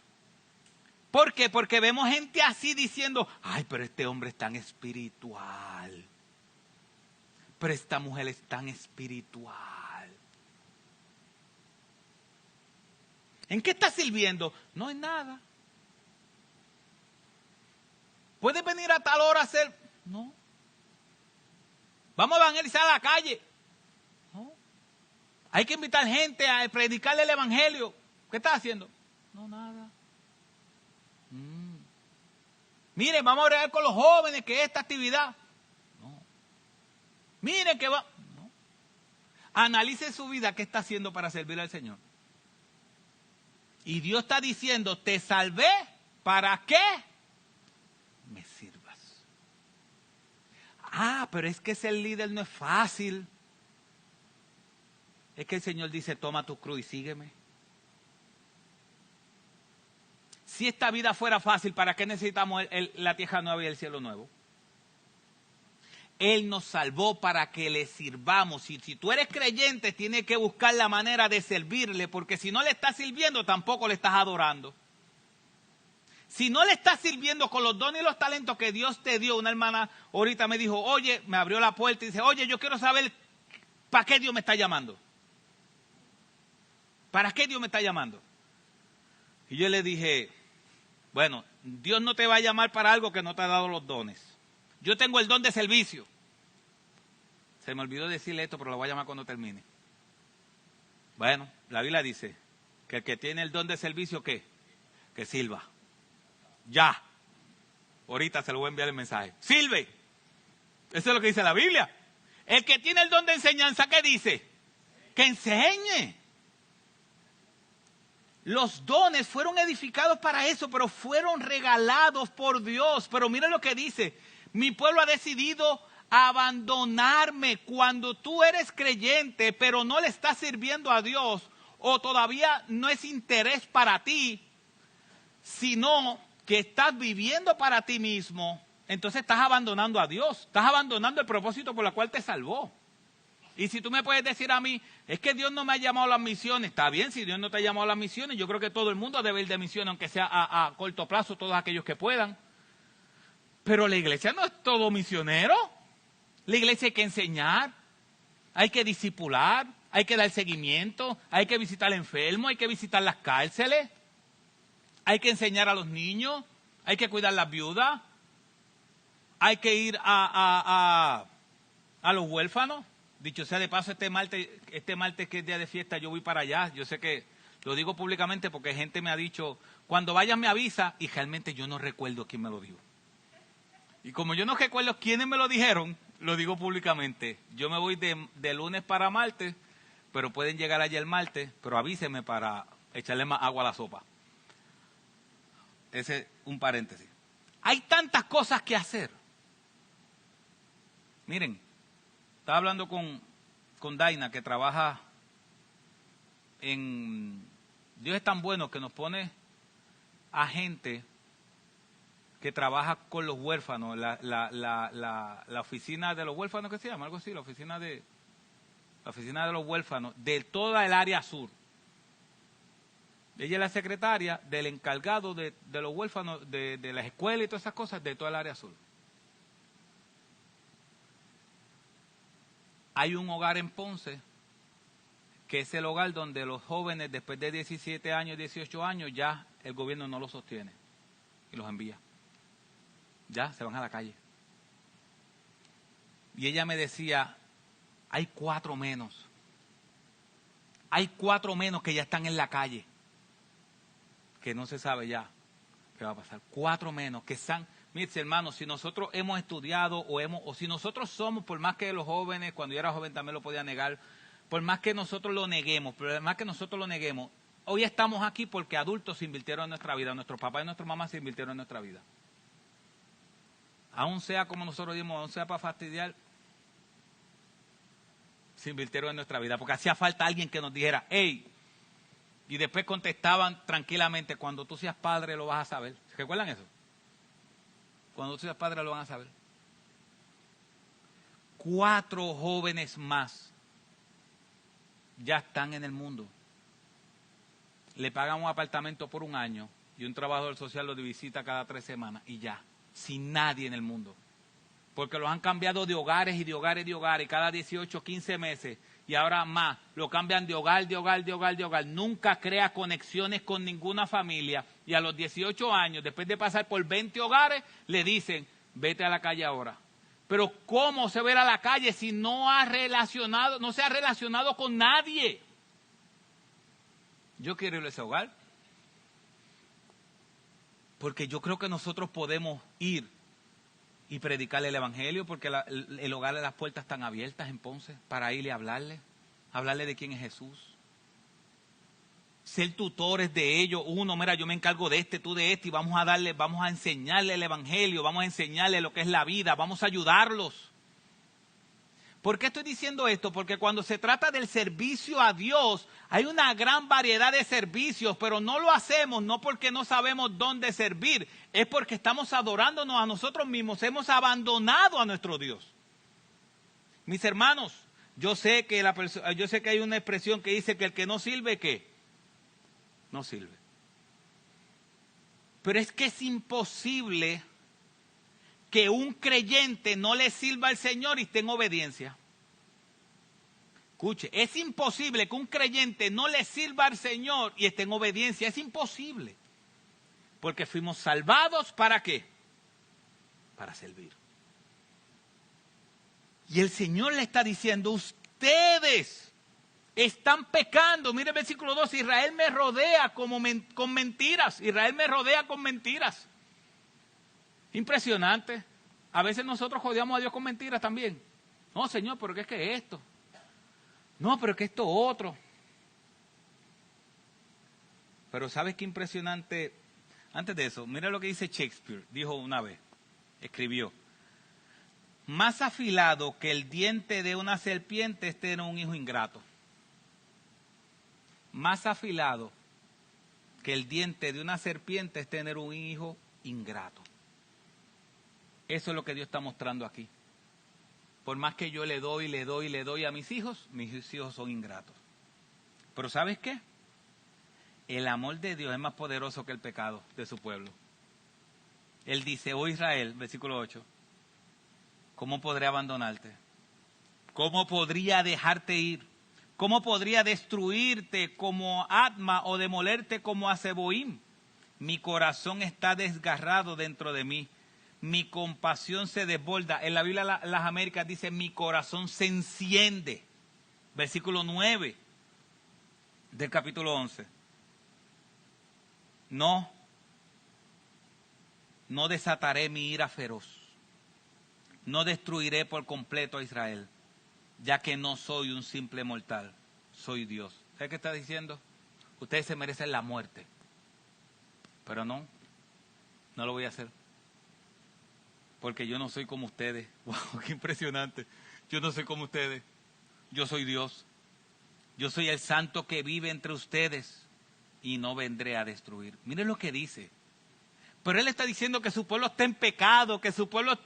¿Por qué? Porque vemos gente así diciendo, ay, pero este hombre es tan espiritual. Pero esta mujer es tan espiritual. ¿En qué estás sirviendo? No en nada. ¿Puedes venir a tal hora a hacer? No. ¿Vamos a evangelizar a la calle? No. Hay que invitar gente a predicarle el evangelio. ¿Qué estás haciendo? No, nada. Miren, vamos a orar con los jóvenes que esta actividad. No. Miren que va. No. Analice su vida, qué está haciendo para servir al Señor. Y Dios está diciendo, te salvé, ¿para qué? Me sirvas. Pero es que ser líder no es fácil. Es que el Señor dice, toma tu cruz y sígueme. Si esta vida fuera fácil, ¿para qué necesitamos la tierra nueva y el cielo nuevo? Él nos salvó para que le sirvamos. Y si tú eres creyente, tienes que buscar la manera de servirle, porque si no le estás sirviendo, tampoco le estás adorando. Si no le estás sirviendo con los dones y los talentos que Dios te dio, una hermana ahorita me dijo, oye, me abrió la puerta y dice, oye, yo quiero saber para qué Dios me está llamando. ¿Para qué Dios me está llamando? Y yo le dije, bueno, Dios no te va a llamar para algo que no te ha dado los dones. Yo tengo el don de servicio. Se me olvidó decirle esto, pero lo voy a llamar cuando termine. Bueno, la Biblia dice que el que tiene el don de servicio, ¿qué? Que sirva. Ya. Ahorita se lo voy a enviar el mensaje. Sirve. Eso es lo que dice la Biblia. El que tiene el don de enseñanza, ¿qué dice? Que enseñe. Los dones fueron edificados para eso, pero fueron regalados por Dios. Pero mira lo que dice. Mi pueblo ha decidido abandonarme. Cuando tú eres creyente, pero no le estás sirviendo a Dios, o todavía no es interés para ti, sino que estás viviendo para ti mismo, entonces estás abandonando a Dios. Estás abandonando el propósito por el cual te salvó. Y si tú me puedes decir a mí, es que Dios no me ha llamado a las misiones. Está bien, si Dios no te ha llamado a las misiones, yo creo que todo el mundo debe ir de misiones, aunque sea a corto plazo, todos aquellos que puedan. Pero la iglesia no es todo misionero. La iglesia hay que enseñar, hay que discipular, hay que dar seguimiento, hay que visitar enfermos, hay que visitar las cárceles, hay que enseñar a los niños, hay que cuidar a las viudas, hay que ir a los huérfanos. Dicho sea de paso, este martes que es día de fiesta, yo voy para allá. Yo sé que lo digo públicamente porque gente me ha dicho, cuando vayas me avisa, y realmente yo no recuerdo quién me lo dijo. Y como yo no recuerdo quiénes me lo dijeron, lo digo públicamente. Yo me voy de lunes para martes, pero pueden llegar allá el martes, pero avísenme para echarle más agua a la sopa. Ese es un paréntesis. Hay tantas cosas que hacer. Miren, estaba hablando con Daina, que trabaja en... Dios es tan bueno que nos pone a gente que trabaja con los huérfanos, la oficina de los huérfanos, ¿qué se llama? Algo así, la oficina de los huérfanos de toda el área sur. Ella es la secretaria del encargado de los huérfanos, de las escuelas y todas esas cosas de toda el área sur. Hay un hogar en Ponce, que es el hogar donde los jóvenes después de 17 años, 18 años, ya el gobierno no los sostiene y los envía. Ya se van a la calle. Y ella me decía, hay 4 menos. Hay 4 menos que ya están en la calle. Que no se sabe ya qué va a pasar. 4 menos que están... Mis hermanos, si nosotros hemos estudiado o si nosotros somos, por más que los jóvenes, cuando yo era joven también lo podía negar, por más que nosotros lo neguemos, hoy estamos aquí porque adultos se invirtieron en nuestra vida, nuestros papás y nuestras mamás se invirtieron en nuestra vida. Aún sea como nosotros dimos, aún sea para fastidiar, se invirtieron en nuestra vida, porque hacía falta alguien que nos dijera, hey, y después contestaban tranquilamente, cuando tú seas padre lo vas a saber. ¿Se recuerdan eso? Cuando tú seas padre lo van a saber. 4 jóvenes más ya están en el mundo. Le pagan un apartamento por 1 año y un trabajador social lo visita cada 3 semanas y ya, sin nadie en el mundo. Porque los han cambiado de hogares y de hogares y de hogares cada 18, 15 meses y ahora más, lo cambian de hogar. Nunca crea conexiones con ninguna familia y a los 18 años, después de pasar por 20 hogares, le dicen, vete a la calle ahora. Pero ¿cómo se va a ir a la calle si no se ha relacionado con nadie? Yo quiero ir a ese hogar. Porque yo creo que nosotros podemos ir y predicarle el evangelio, porque el hogar de las puertas están abiertas en Ponce para ir y hablarle de quién es Jesús. Ser tutores de ellos, mira, yo me encargo de este, tú de este, y vamos a enseñarle el evangelio, vamos a enseñarle lo que es la vida, vamos a ayudarlos. ¿Por qué estoy diciendo esto? Porque cuando se trata del servicio a Dios, hay una gran variedad de servicios, pero no lo hacemos no porque no sabemos dónde servir, es porque estamos adorándonos a nosotros mismos, hemos abandonado a nuestro Dios. Mis hermanos, yo sé que hay una expresión que dice que el que no sirve, ¿qué? No sirve. Pero es que es imposible que un creyente no le sirva al Señor y esté en obediencia. Escuche, es imposible que un creyente no le sirva al Señor y esté en obediencia. Es imposible. Porque fuimos salvados, ¿para qué? Para servir. Y el Señor le está diciendo, ustedes están pecando. Mire el versículo 2, Israel me rodea con mentiras. Israel me rodea con mentiras. Impresionante. A veces nosotros rodeamos a Dios con mentiras también. No, Señor, pero ¿qué es que esto? No, pero ¿qué es esto otro? Pero ¿sabes qué impresionante? Antes de eso, mira lo que dice Shakespeare. Dijo una vez, escribió. Más afilado que el diente de una serpiente es tener un hijo ingrato. Más afilado que el diente de una serpiente es tener un hijo ingrato. Eso es lo que Dios está mostrando aquí. Por más que yo le doy a mis hijos son ingratos. Pero ¿sabes qué? El amor de Dios es más poderoso que el pecado de su pueblo. Él dice, oh Israel, versículo 8, ¿cómo podré abandonarte? ¿Cómo podría dejarte ir? ¿Cómo podría destruirte como Adma o demolerte como a Zeboim? Mi corazón está desgarrado dentro de mí. Mi compasión se desborda. En la Biblia las Américas dice, mi corazón se enciende. Versículo 9 del capítulo 11. No desataré mi ira feroz. No destruiré por completo a Israel, ya que no soy un simple mortal, soy Dios. ¿Sabe qué está diciendo? Ustedes se merecen la muerte, pero no lo voy a hacer. Porque yo no soy como ustedes. ¡Wow! ¡Qué impresionante! Yo no soy como ustedes. Yo soy Dios. Yo soy el santo que vive entre ustedes y no vendré a destruir. Miren lo que dice. Pero él está diciendo que su pueblo está en pecado, que su pueblo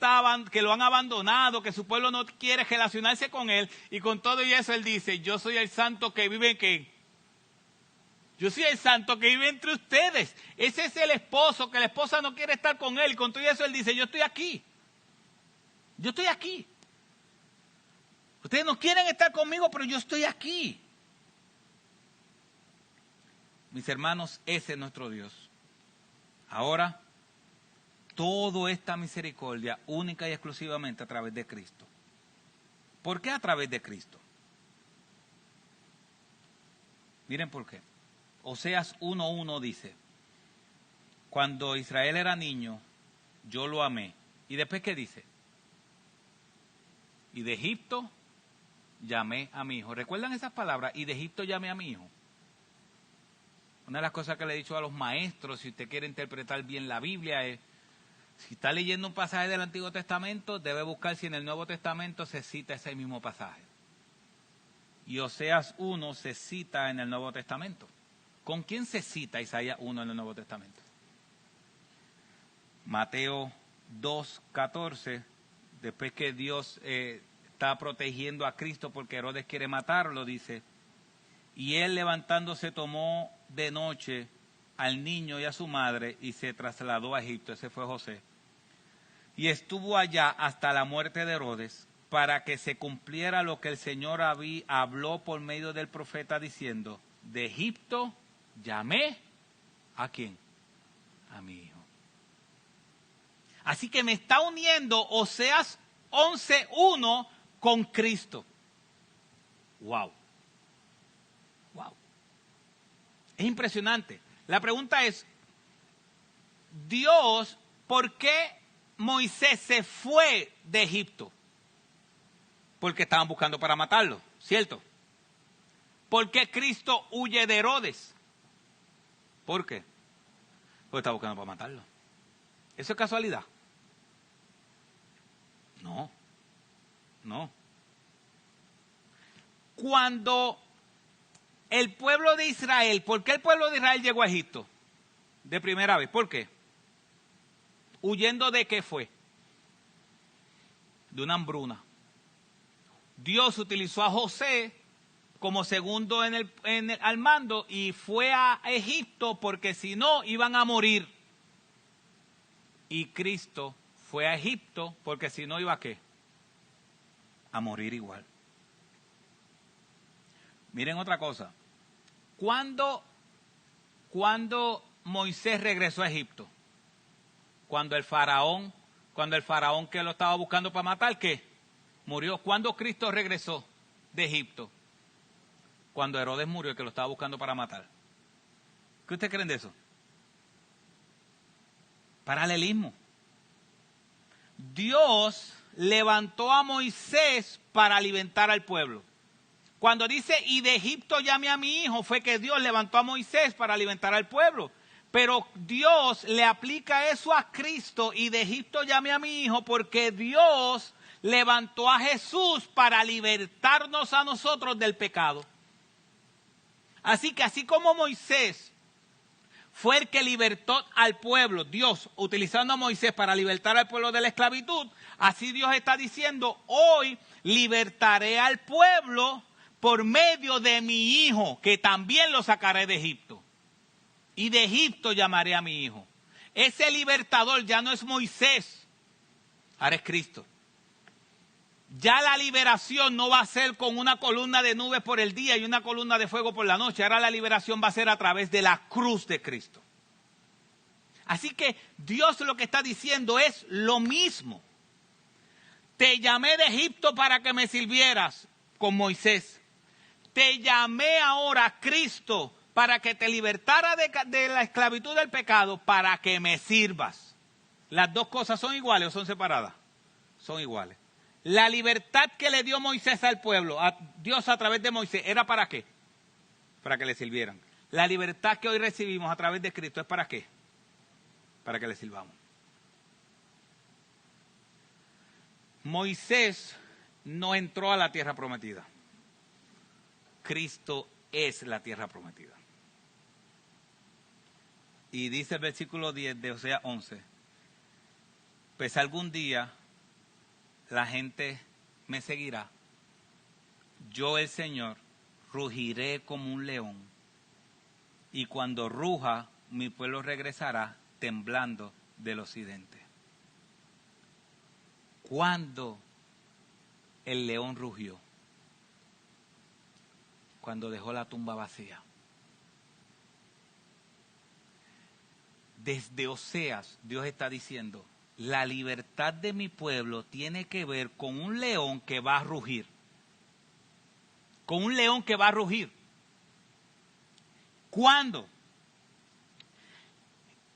que lo han abandonado, que su pueblo no quiere relacionarse con él. Y con todo eso él dice, yo soy el santo que vive en ¿qué? Yo soy el santo que vive entre ustedes. Ese es el esposo, que la esposa no quiere estar con él. Y con todo eso él dice, yo estoy aquí. Yo estoy aquí. Ustedes no quieren estar conmigo, pero yo estoy aquí. Mis hermanos, ese es nuestro Dios. Ahora, toda esta misericordia única y exclusivamente a través de Cristo. ¿Por qué a través de Cristo? Miren por qué. Oseas 1:1 dice, cuando Israel era niño, yo lo amé. ¿Y después qué dice? Y de Egipto llamé a mi hijo. ¿Recuerdan esas palabras? Y de Egipto llamé a mi hijo. Una de las cosas que le he dicho a los maestros, si usted quiere interpretar bien la Biblia, es, si está leyendo un pasaje del Antiguo Testamento, debe buscar si en el Nuevo Testamento se cita ese mismo pasaje. Y Oseas 1 se cita en el Nuevo Testamento. ¿Con quién se cita Isaías 1 en el Nuevo Testamento? Mateo 2:14, después que Dios está protegiendo a Cristo porque Herodes quiere matarlo, dice, y él levantándose tomó de noche al niño y a su madre y se trasladó a Egipto. Ese fue José. Y estuvo allá hasta la muerte de Herodes, para que se cumpliera lo que el Señor habló por medio del profeta diciendo, de Egipto llamé ¿a quién? A mi hijo. Así que me está uniendo Oseas 11:1 con Cristo. Wow. Wow. Es impresionante. La pregunta es, Dios, ¿por qué Moisés se fue de Egipto? Porque estaban buscando para matarlo, ¿cierto? ¿Por qué Cristo huye de Herodes? ¿Por qué? Porque estaba buscando para matarlo. ¿Eso es casualidad? No. Cuando el pueblo de Israel, ¿por qué el pueblo de Israel llegó a Egipto? De primera vez, ¿por qué? ¿Huyendo de qué fue? De una hambruna. Dios utilizó a José como segundo al mando y fue a Egipto porque si no iban a morir. Y Cristo fue a Egipto porque si no iba a ¿qué? A morir igual. Miren otra cosa. ¿Cuándo Moisés regresó a Egipto? Cuando el faraón que lo estaba buscando para matar, ¿qué? Murió. ¿Cuándo Cristo regresó de Egipto? Cuando Herodes murió, el que lo estaba buscando para matar. ¿Qué ustedes creen de eso? Paralelismo. Dios levantó a Moisés para alimentar al pueblo. Cuando dice, y de Egipto llamé a mi hijo, fue que Dios levantó a Moisés para alimentar al pueblo. Pero Dios le aplica eso a Cristo, y de Egipto llamé a mi hijo, porque Dios levantó a Jesús para libertarnos a nosotros del pecado. Así que así como Moisés fue el que libertó al pueblo, Dios utilizando a Moisés para libertar al pueblo de la esclavitud, así Dios está diciendo, hoy libertaré al pueblo por medio de mi hijo, que también lo sacaré de Egipto. Y de Egipto llamaré a mi hijo. Ese libertador ya no es Moisés, ahora es Cristo. Ya la liberación no va a ser con una columna de nubes por el día y una columna de fuego por la noche. Ahora la liberación va a ser a través de la cruz de Cristo. Así que Dios lo que está diciendo es lo mismo. Te llamé de Egipto para que me sirvieras con Moisés. Te llamé ahora, Cristo, para que te libertara de la esclavitud del pecado, para que me sirvas. ¿Las dos cosas son iguales o son separadas? Son iguales. La libertad que le dio Moisés al pueblo, a Dios a través de Moisés, ¿era para qué? Para que le sirvieran. La libertad que hoy recibimos a través de Cristo, ¿es para qué? Para que le sirvamos. Moisés no entró a la tierra prometida. Cristo es la tierra prometida. Y dice el versículo 10 de Oseas 11, pues algún día la gente me seguirá. Yo, el Señor, rugiré como un león. Y cuando ruja, mi pueblo regresará temblando del occidente. ¿Cuándo el león rugió? Cuando dejó la tumba vacía. Desde Oseas, Dios está diciendo, la libertad de mi pueblo tiene que ver con un león que va a rugir. Con un león que va a rugir. ¿Cuándo?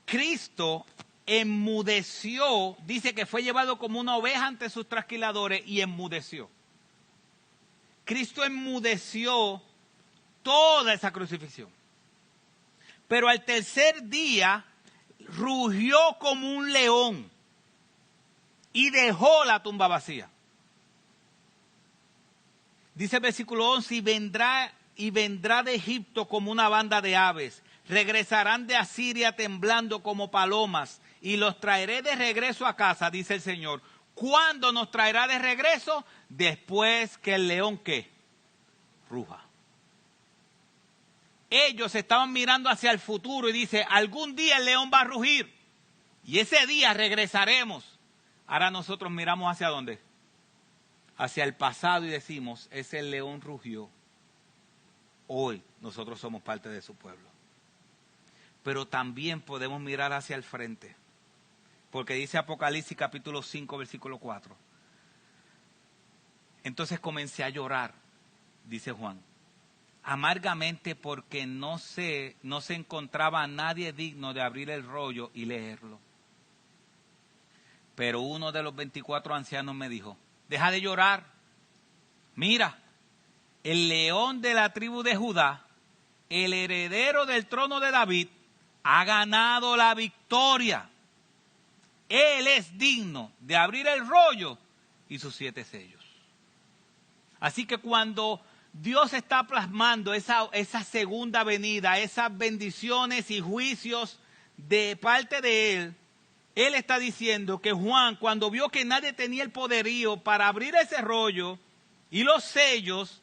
Cristo enmudeció, dice que fue llevado como una oveja ante sus trasquiladores y enmudeció. Cristo enmudeció toda esa crucifixión. Pero al tercer día rugió como un león. Y dejó la tumba vacía. Dice el versículo 11, y vendrá de Egipto como una banda de aves. Regresarán de Asiria temblando como palomas. Y los traeré de regreso a casa, dice el Señor. ¿Cuándo nos traerá de regreso? Después que el león, ¿qué? Ruja. Ellos estaban mirando hacia el futuro y dice, algún día el león va a rugir. Y ese día regresaremos. Ahora nosotros miramos hacia dónde? Hacia el pasado y decimos, ese león rugió. Hoy nosotros somos parte de su pueblo. Pero también podemos mirar hacia el frente. Porque dice Apocalipsis capítulo 5, versículo 4. Entonces comencé a llorar, dice Juan, amargamente porque no se encontraba nadie digno de abrir el rollo y leerlo. Pero uno de los 24 ancianos me dijo, deja de llorar. Mira, el león de la tribu de Judá, el heredero del trono de David, ha ganado la victoria. Él es digno de abrir el rollo y sus 7 sellos. Así que cuando Dios está plasmando esa segunda venida, esas bendiciones y juicios de parte de Él, Él está diciendo que Juan, cuando vio que nadie tenía el poderío para abrir ese rollo, y los sellos,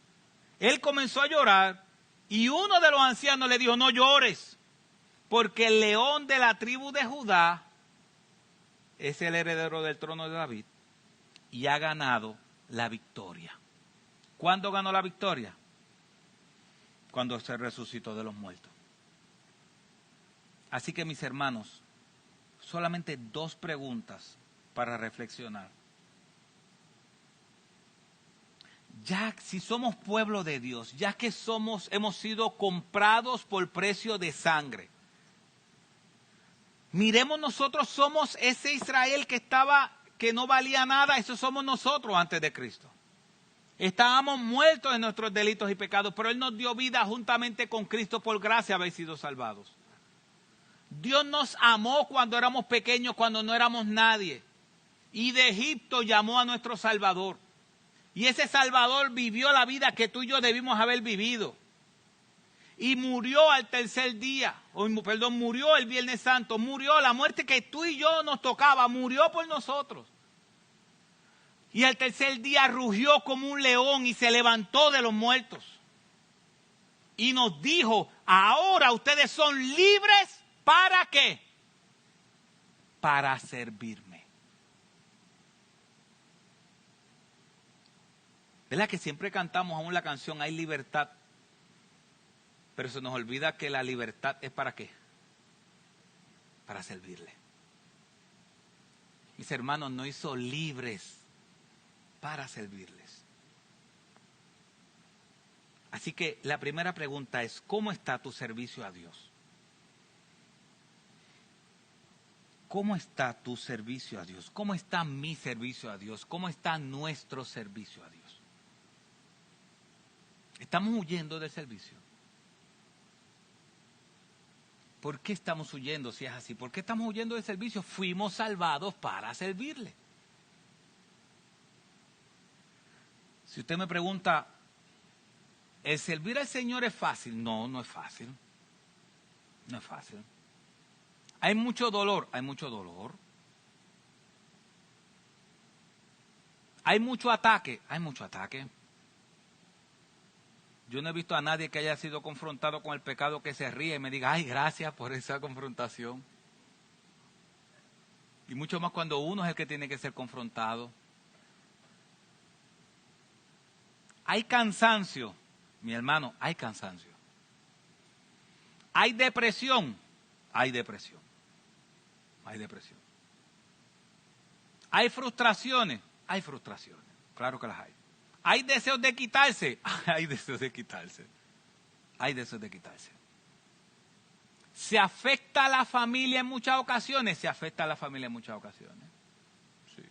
él comenzó a llorar y uno de los ancianos le dijo, no llores, porque el león de la tribu de Judá es el heredero del trono de David y ha ganado la victoria. ¿Cuándo ganó la victoria? Cuando se resucitó de los muertos. Así que mis hermanos, solamente 2 preguntas para reflexionar. Ya si somos pueblo de Dios, ya que hemos sido comprados por precio de sangre, miremos, nosotros somos ese Israel que no valía nada, eso somos nosotros antes de Cristo. Estábamos muertos en nuestros delitos y pecados, pero Él nos dio vida juntamente con Cristo, por gracia habéis sido salvados. Dios nos amó cuando éramos pequeños, cuando no éramos nadie. Y de Egipto llamó a nuestro Salvador. Y ese Salvador vivió la vida que tú y yo debimos haber vivido. Y murió al tercer día, murió el Viernes Santo, murió la muerte que tú y yo nos tocaba, murió por nosotros. Y al tercer día rugió como un león y se levantó de los muertos. Y nos dijo, ahora ustedes son libres, ¿para qué? Para servirme. ¿Verdad que siempre cantamos aún la canción Hay libertad? Pero se nos olvida que la libertad es ¿para qué? Para servirle. Mis hermanos, nos hizo libres para servirles. Así que la primera pregunta es, ¿cómo está tu servicio a Dios? ¿Cómo está tu servicio a Dios? ¿Cómo está mi servicio a Dios? ¿Cómo está nuestro servicio a Dios? ¿Estamos huyendo del servicio? ¿Por qué estamos huyendo si es así? ¿Por qué estamos huyendo del servicio? Fuimos salvados para servirle. Si usted me pregunta, ¿el servir al Señor es fácil? No, no es fácil. No es fácil. Hay mucho dolor, hay mucho dolor. Hay mucho ataque, hay mucho ataque. Yo no he visto a nadie que haya sido confrontado con el pecado que se ríe y me diga, ay, gracias por esa confrontación. Y mucho más cuando uno es el que tiene que ser confrontado. Hay cansancio, mi hermano, hay cansancio. Hay depresión, hay depresión. Hay depresión. Hay frustraciones, claro que las hay. Hay deseos de quitarse, hay deseos de quitarse. Hay deseos de quitarse. ¿Se afecta a la familia en muchas ocasiones? Se afecta a la familia en muchas ocasiones. Sí.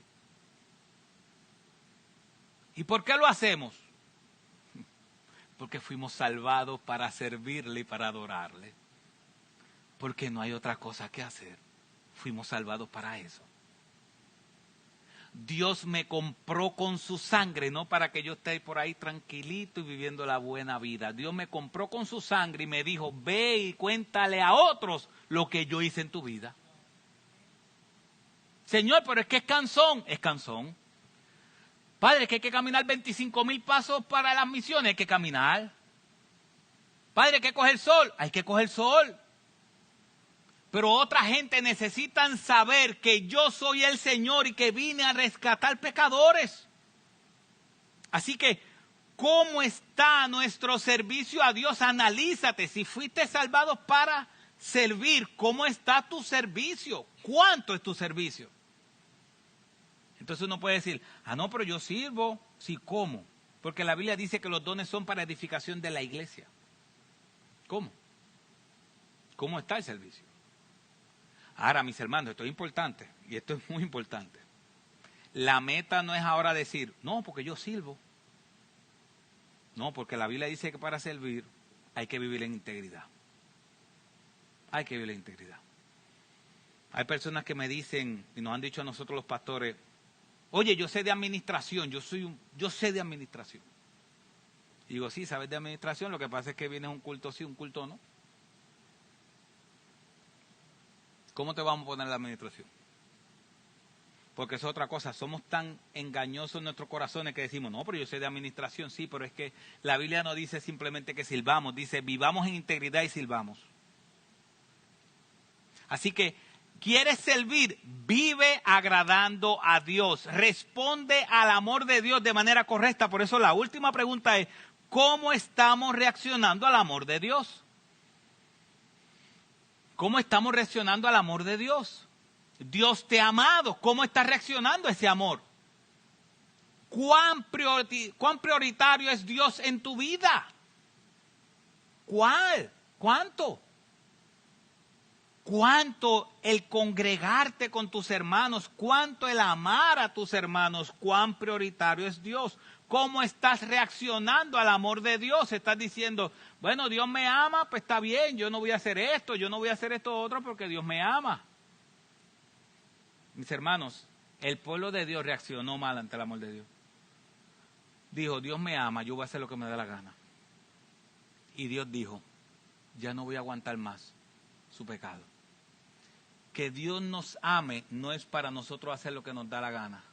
¿Y por qué lo hacemos? Porque fuimos salvados para servirle y para adorarle. Porque no hay otra cosa que hacer. Fuimos salvados para eso. Dios me compró con su sangre, no para que yo esté por ahí tranquilito y viviendo la buena vida. Dios me compró con su sangre y me dijo, ve y cuéntale a otros lo que yo hice en tu vida. Señor, pero es que es cansón. Es cansón. Padre, que hay que caminar 25,000 pasos para las misiones. Hay que caminar. Padre, hay que coger sol. Hay que coger sol. Pero otra gente necesitan saber que yo soy el Señor y que vine a rescatar pecadores. Así que, ¿cómo está nuestro servicio a Dios? Analízate. Si fuiste salvado para servir, ¿cómo está tu servicio? ¿Cuánto es tu servicio? Entonces uno puede decir, no, pero yo sirvo. Sí, ¿cómo? Porque la Biblia dice que los dones son para edificación de la iglesia. ¿Cómo? ¿Cómo está el servicio? Ahora, mis hermanos, esto es importante, y esto es muy importante. La meta no es ahora decir, no, porque yo sirvo. No, porque la Biblia dice que para servir hay que vivir en integridad. Hay que vivir en integridad. Hay personas que me dicen, y nos han dicho a nosotros los pastores, oye, yo sé de administración, yo sé de administración. Y digo, sí, sabes de administración, lo que pasa es que vienes a un culto sí, un culto no. ¿Cómo te vamos a poner la administración? Porque es otra cosa, somos tan engañosos en nuestros corazones que decimos, no, pero yo soy de administración, sí, pero es que la Biblia no dice simplemente que sirvamos, dice vivamos en integridad y sirvamos. Así que, ¿quieres servir? Vive agradando a Dios, responde al amor de Dios de manera correcta. Por eso la última pregunta es, ¿cómo estamos reaccionando al amor de Dios? ¿Cómo estamos reaccionando al amor de Dios? Dios te ha amado, ¿cómo estás reaccionando a ese amor? ¿Cuán prioritario es Dios en tu vida? ¿Cuál? ¿Cuánto? ¿Cuánto el congregarte con tus hermanos? ¿Cuánto el amar a tus hermanos? ¿Cuán prioritario es Dios? ¿Cómo estás reaccionando al amor de Dios? Estás diciendo, bueno, Dios me ama, pues está bien, yo no voy a hacer esto, yo no voy a hacer esto otro porque Dios me ama. Mis hermanos, el pueblo de Dios reaccionó mal ante el amor de Dios. Dijo, Dios me ama, yo voy a hacer lo que me dé la gana. Y Dios dijo, ya no voy a aguantar más su pecado. Que Dios nos ame no es para nosotros hacer lo que nos da la gana.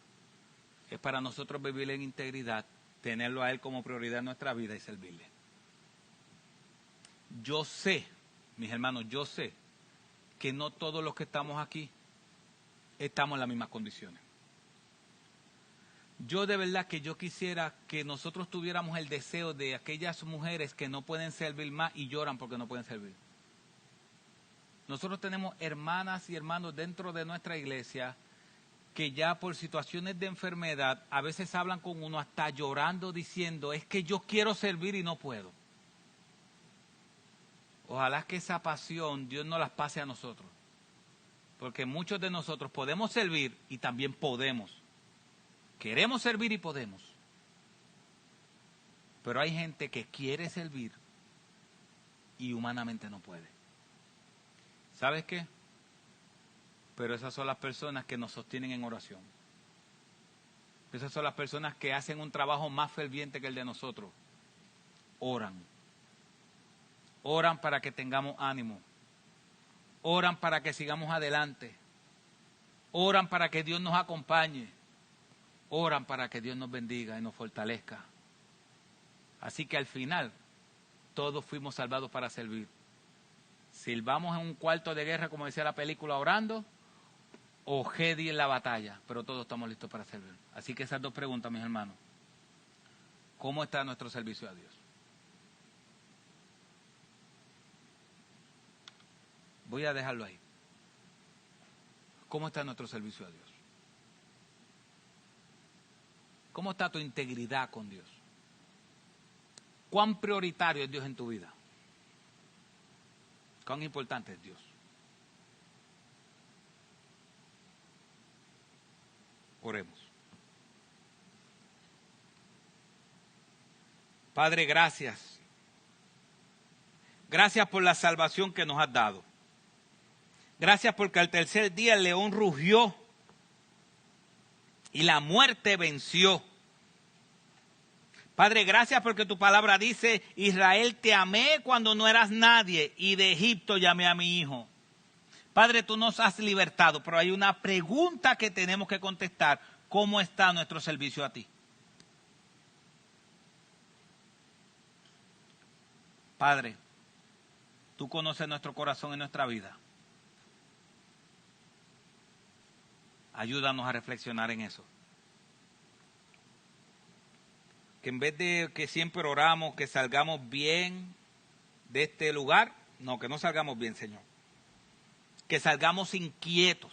Es para nosotros vivir en integridad, tenerlo a Él como prioridad en nuestra vida y servirle. Yo sé, mis hermanos, yo sé que no todos los que estamos aquí estamos en las mismas condiciones. Yo de verdad que yo quisiera que nosotros tuviéramos el deseo de aquellas mujeres que no pueden servir más y lloran porque no pueden servir. Nosotros tenemos hermanas y hermanos dentro de nuestra iglesia que ya por situaciones de enfermedad a veces hablan con uno hasta llorando diciendo, es que yo quiero servir y no puedo. Ojalá que esa pasión Dios nos las pase a nosotros. Porque muchos de nosotros podemos servir y también podemos. Queremos servir y podemos. Pero hay gente que quiere servir y humanamente no puede. ¿Sabes qué? Pero esas son las personas que nos sostienen en oración. Esas son las personas que hacen un trabajo más ferviente que el de nosotros. Oran. Oran para que tengamos ánimo. Oran para que sigamos adelante. Oran para que Dios nos acompañe. Oran para que Dios nos bendiga y nos fortalezca. Así que al final, todos fuimos salvados para servir. Sirvamos en un cuarto de guerra, como decía la película, orando, o Jedi en la batalla, pero todos estamos listos para servir. Así que esas dos preguntas, mis hermanos. ¿Cómo está nuestro servicio a Dios? Voy a dejarlo ahí. ¿Cómo está nuestro servicio a Dios? ¿Cómo está tu integridad con Dios? ¿Cuán prioritario es Dios en tu vida? ¿Cuán importante es Dios? Oremos. Padre, gracias. Gracias por la salvación que nos has dado. Gracias porque al tercer día el león rugió y la muerte venció. Padre, gracias porque tu palabra dice, Israel, te amé cuando no eras nadie y de Egipto llamé a mi hijo. Padre, tú nos has libertado, pero hay una pregunta que tenemos que contestar. ¿Cómo está nuestro servicio a ti? Padre, tú conoces nuestro corazón y nuestra vida. Ayúdanos a reflexionar en eso. Que en vez de que siempre oramos, que salgamos bien de este lugar, no, que no salgamos bien, Señor. Que salgamos inquietos.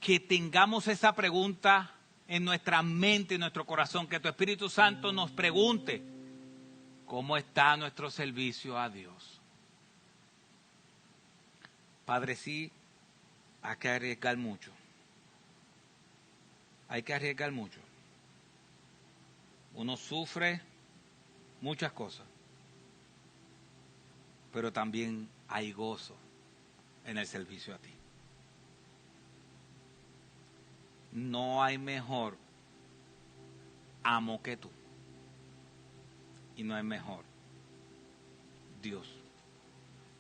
Que tengamos esa pregunta en nuestra mente y nuestro corazón, que tu Espíritu Santo nos pregunte, ¿cómo está nuestro servicio a Dios? Padre, sí, hay que arriesgar mucho. Hay que arriesgar mucho. Uno sufre muchas cosas, pero también hay gozo en el servicio a ti. No hay mejor amo que tú. Y no hay mejor Dios.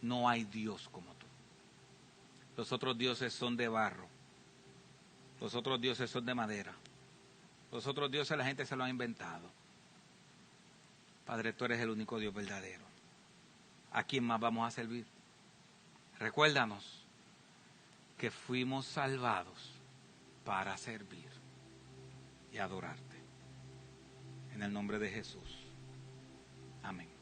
No hay Dios como tú. Los otros dioses son de barro. Los otros dioses son de madera. Los otros dioses la gente se lo ha inventado. Padre, tú eres el único Dios verdadero. ¿A quién más vamos a servir? Recuérdanos que fuimos salvados para servir y adorarte. En el nombre de Jesús. Amén.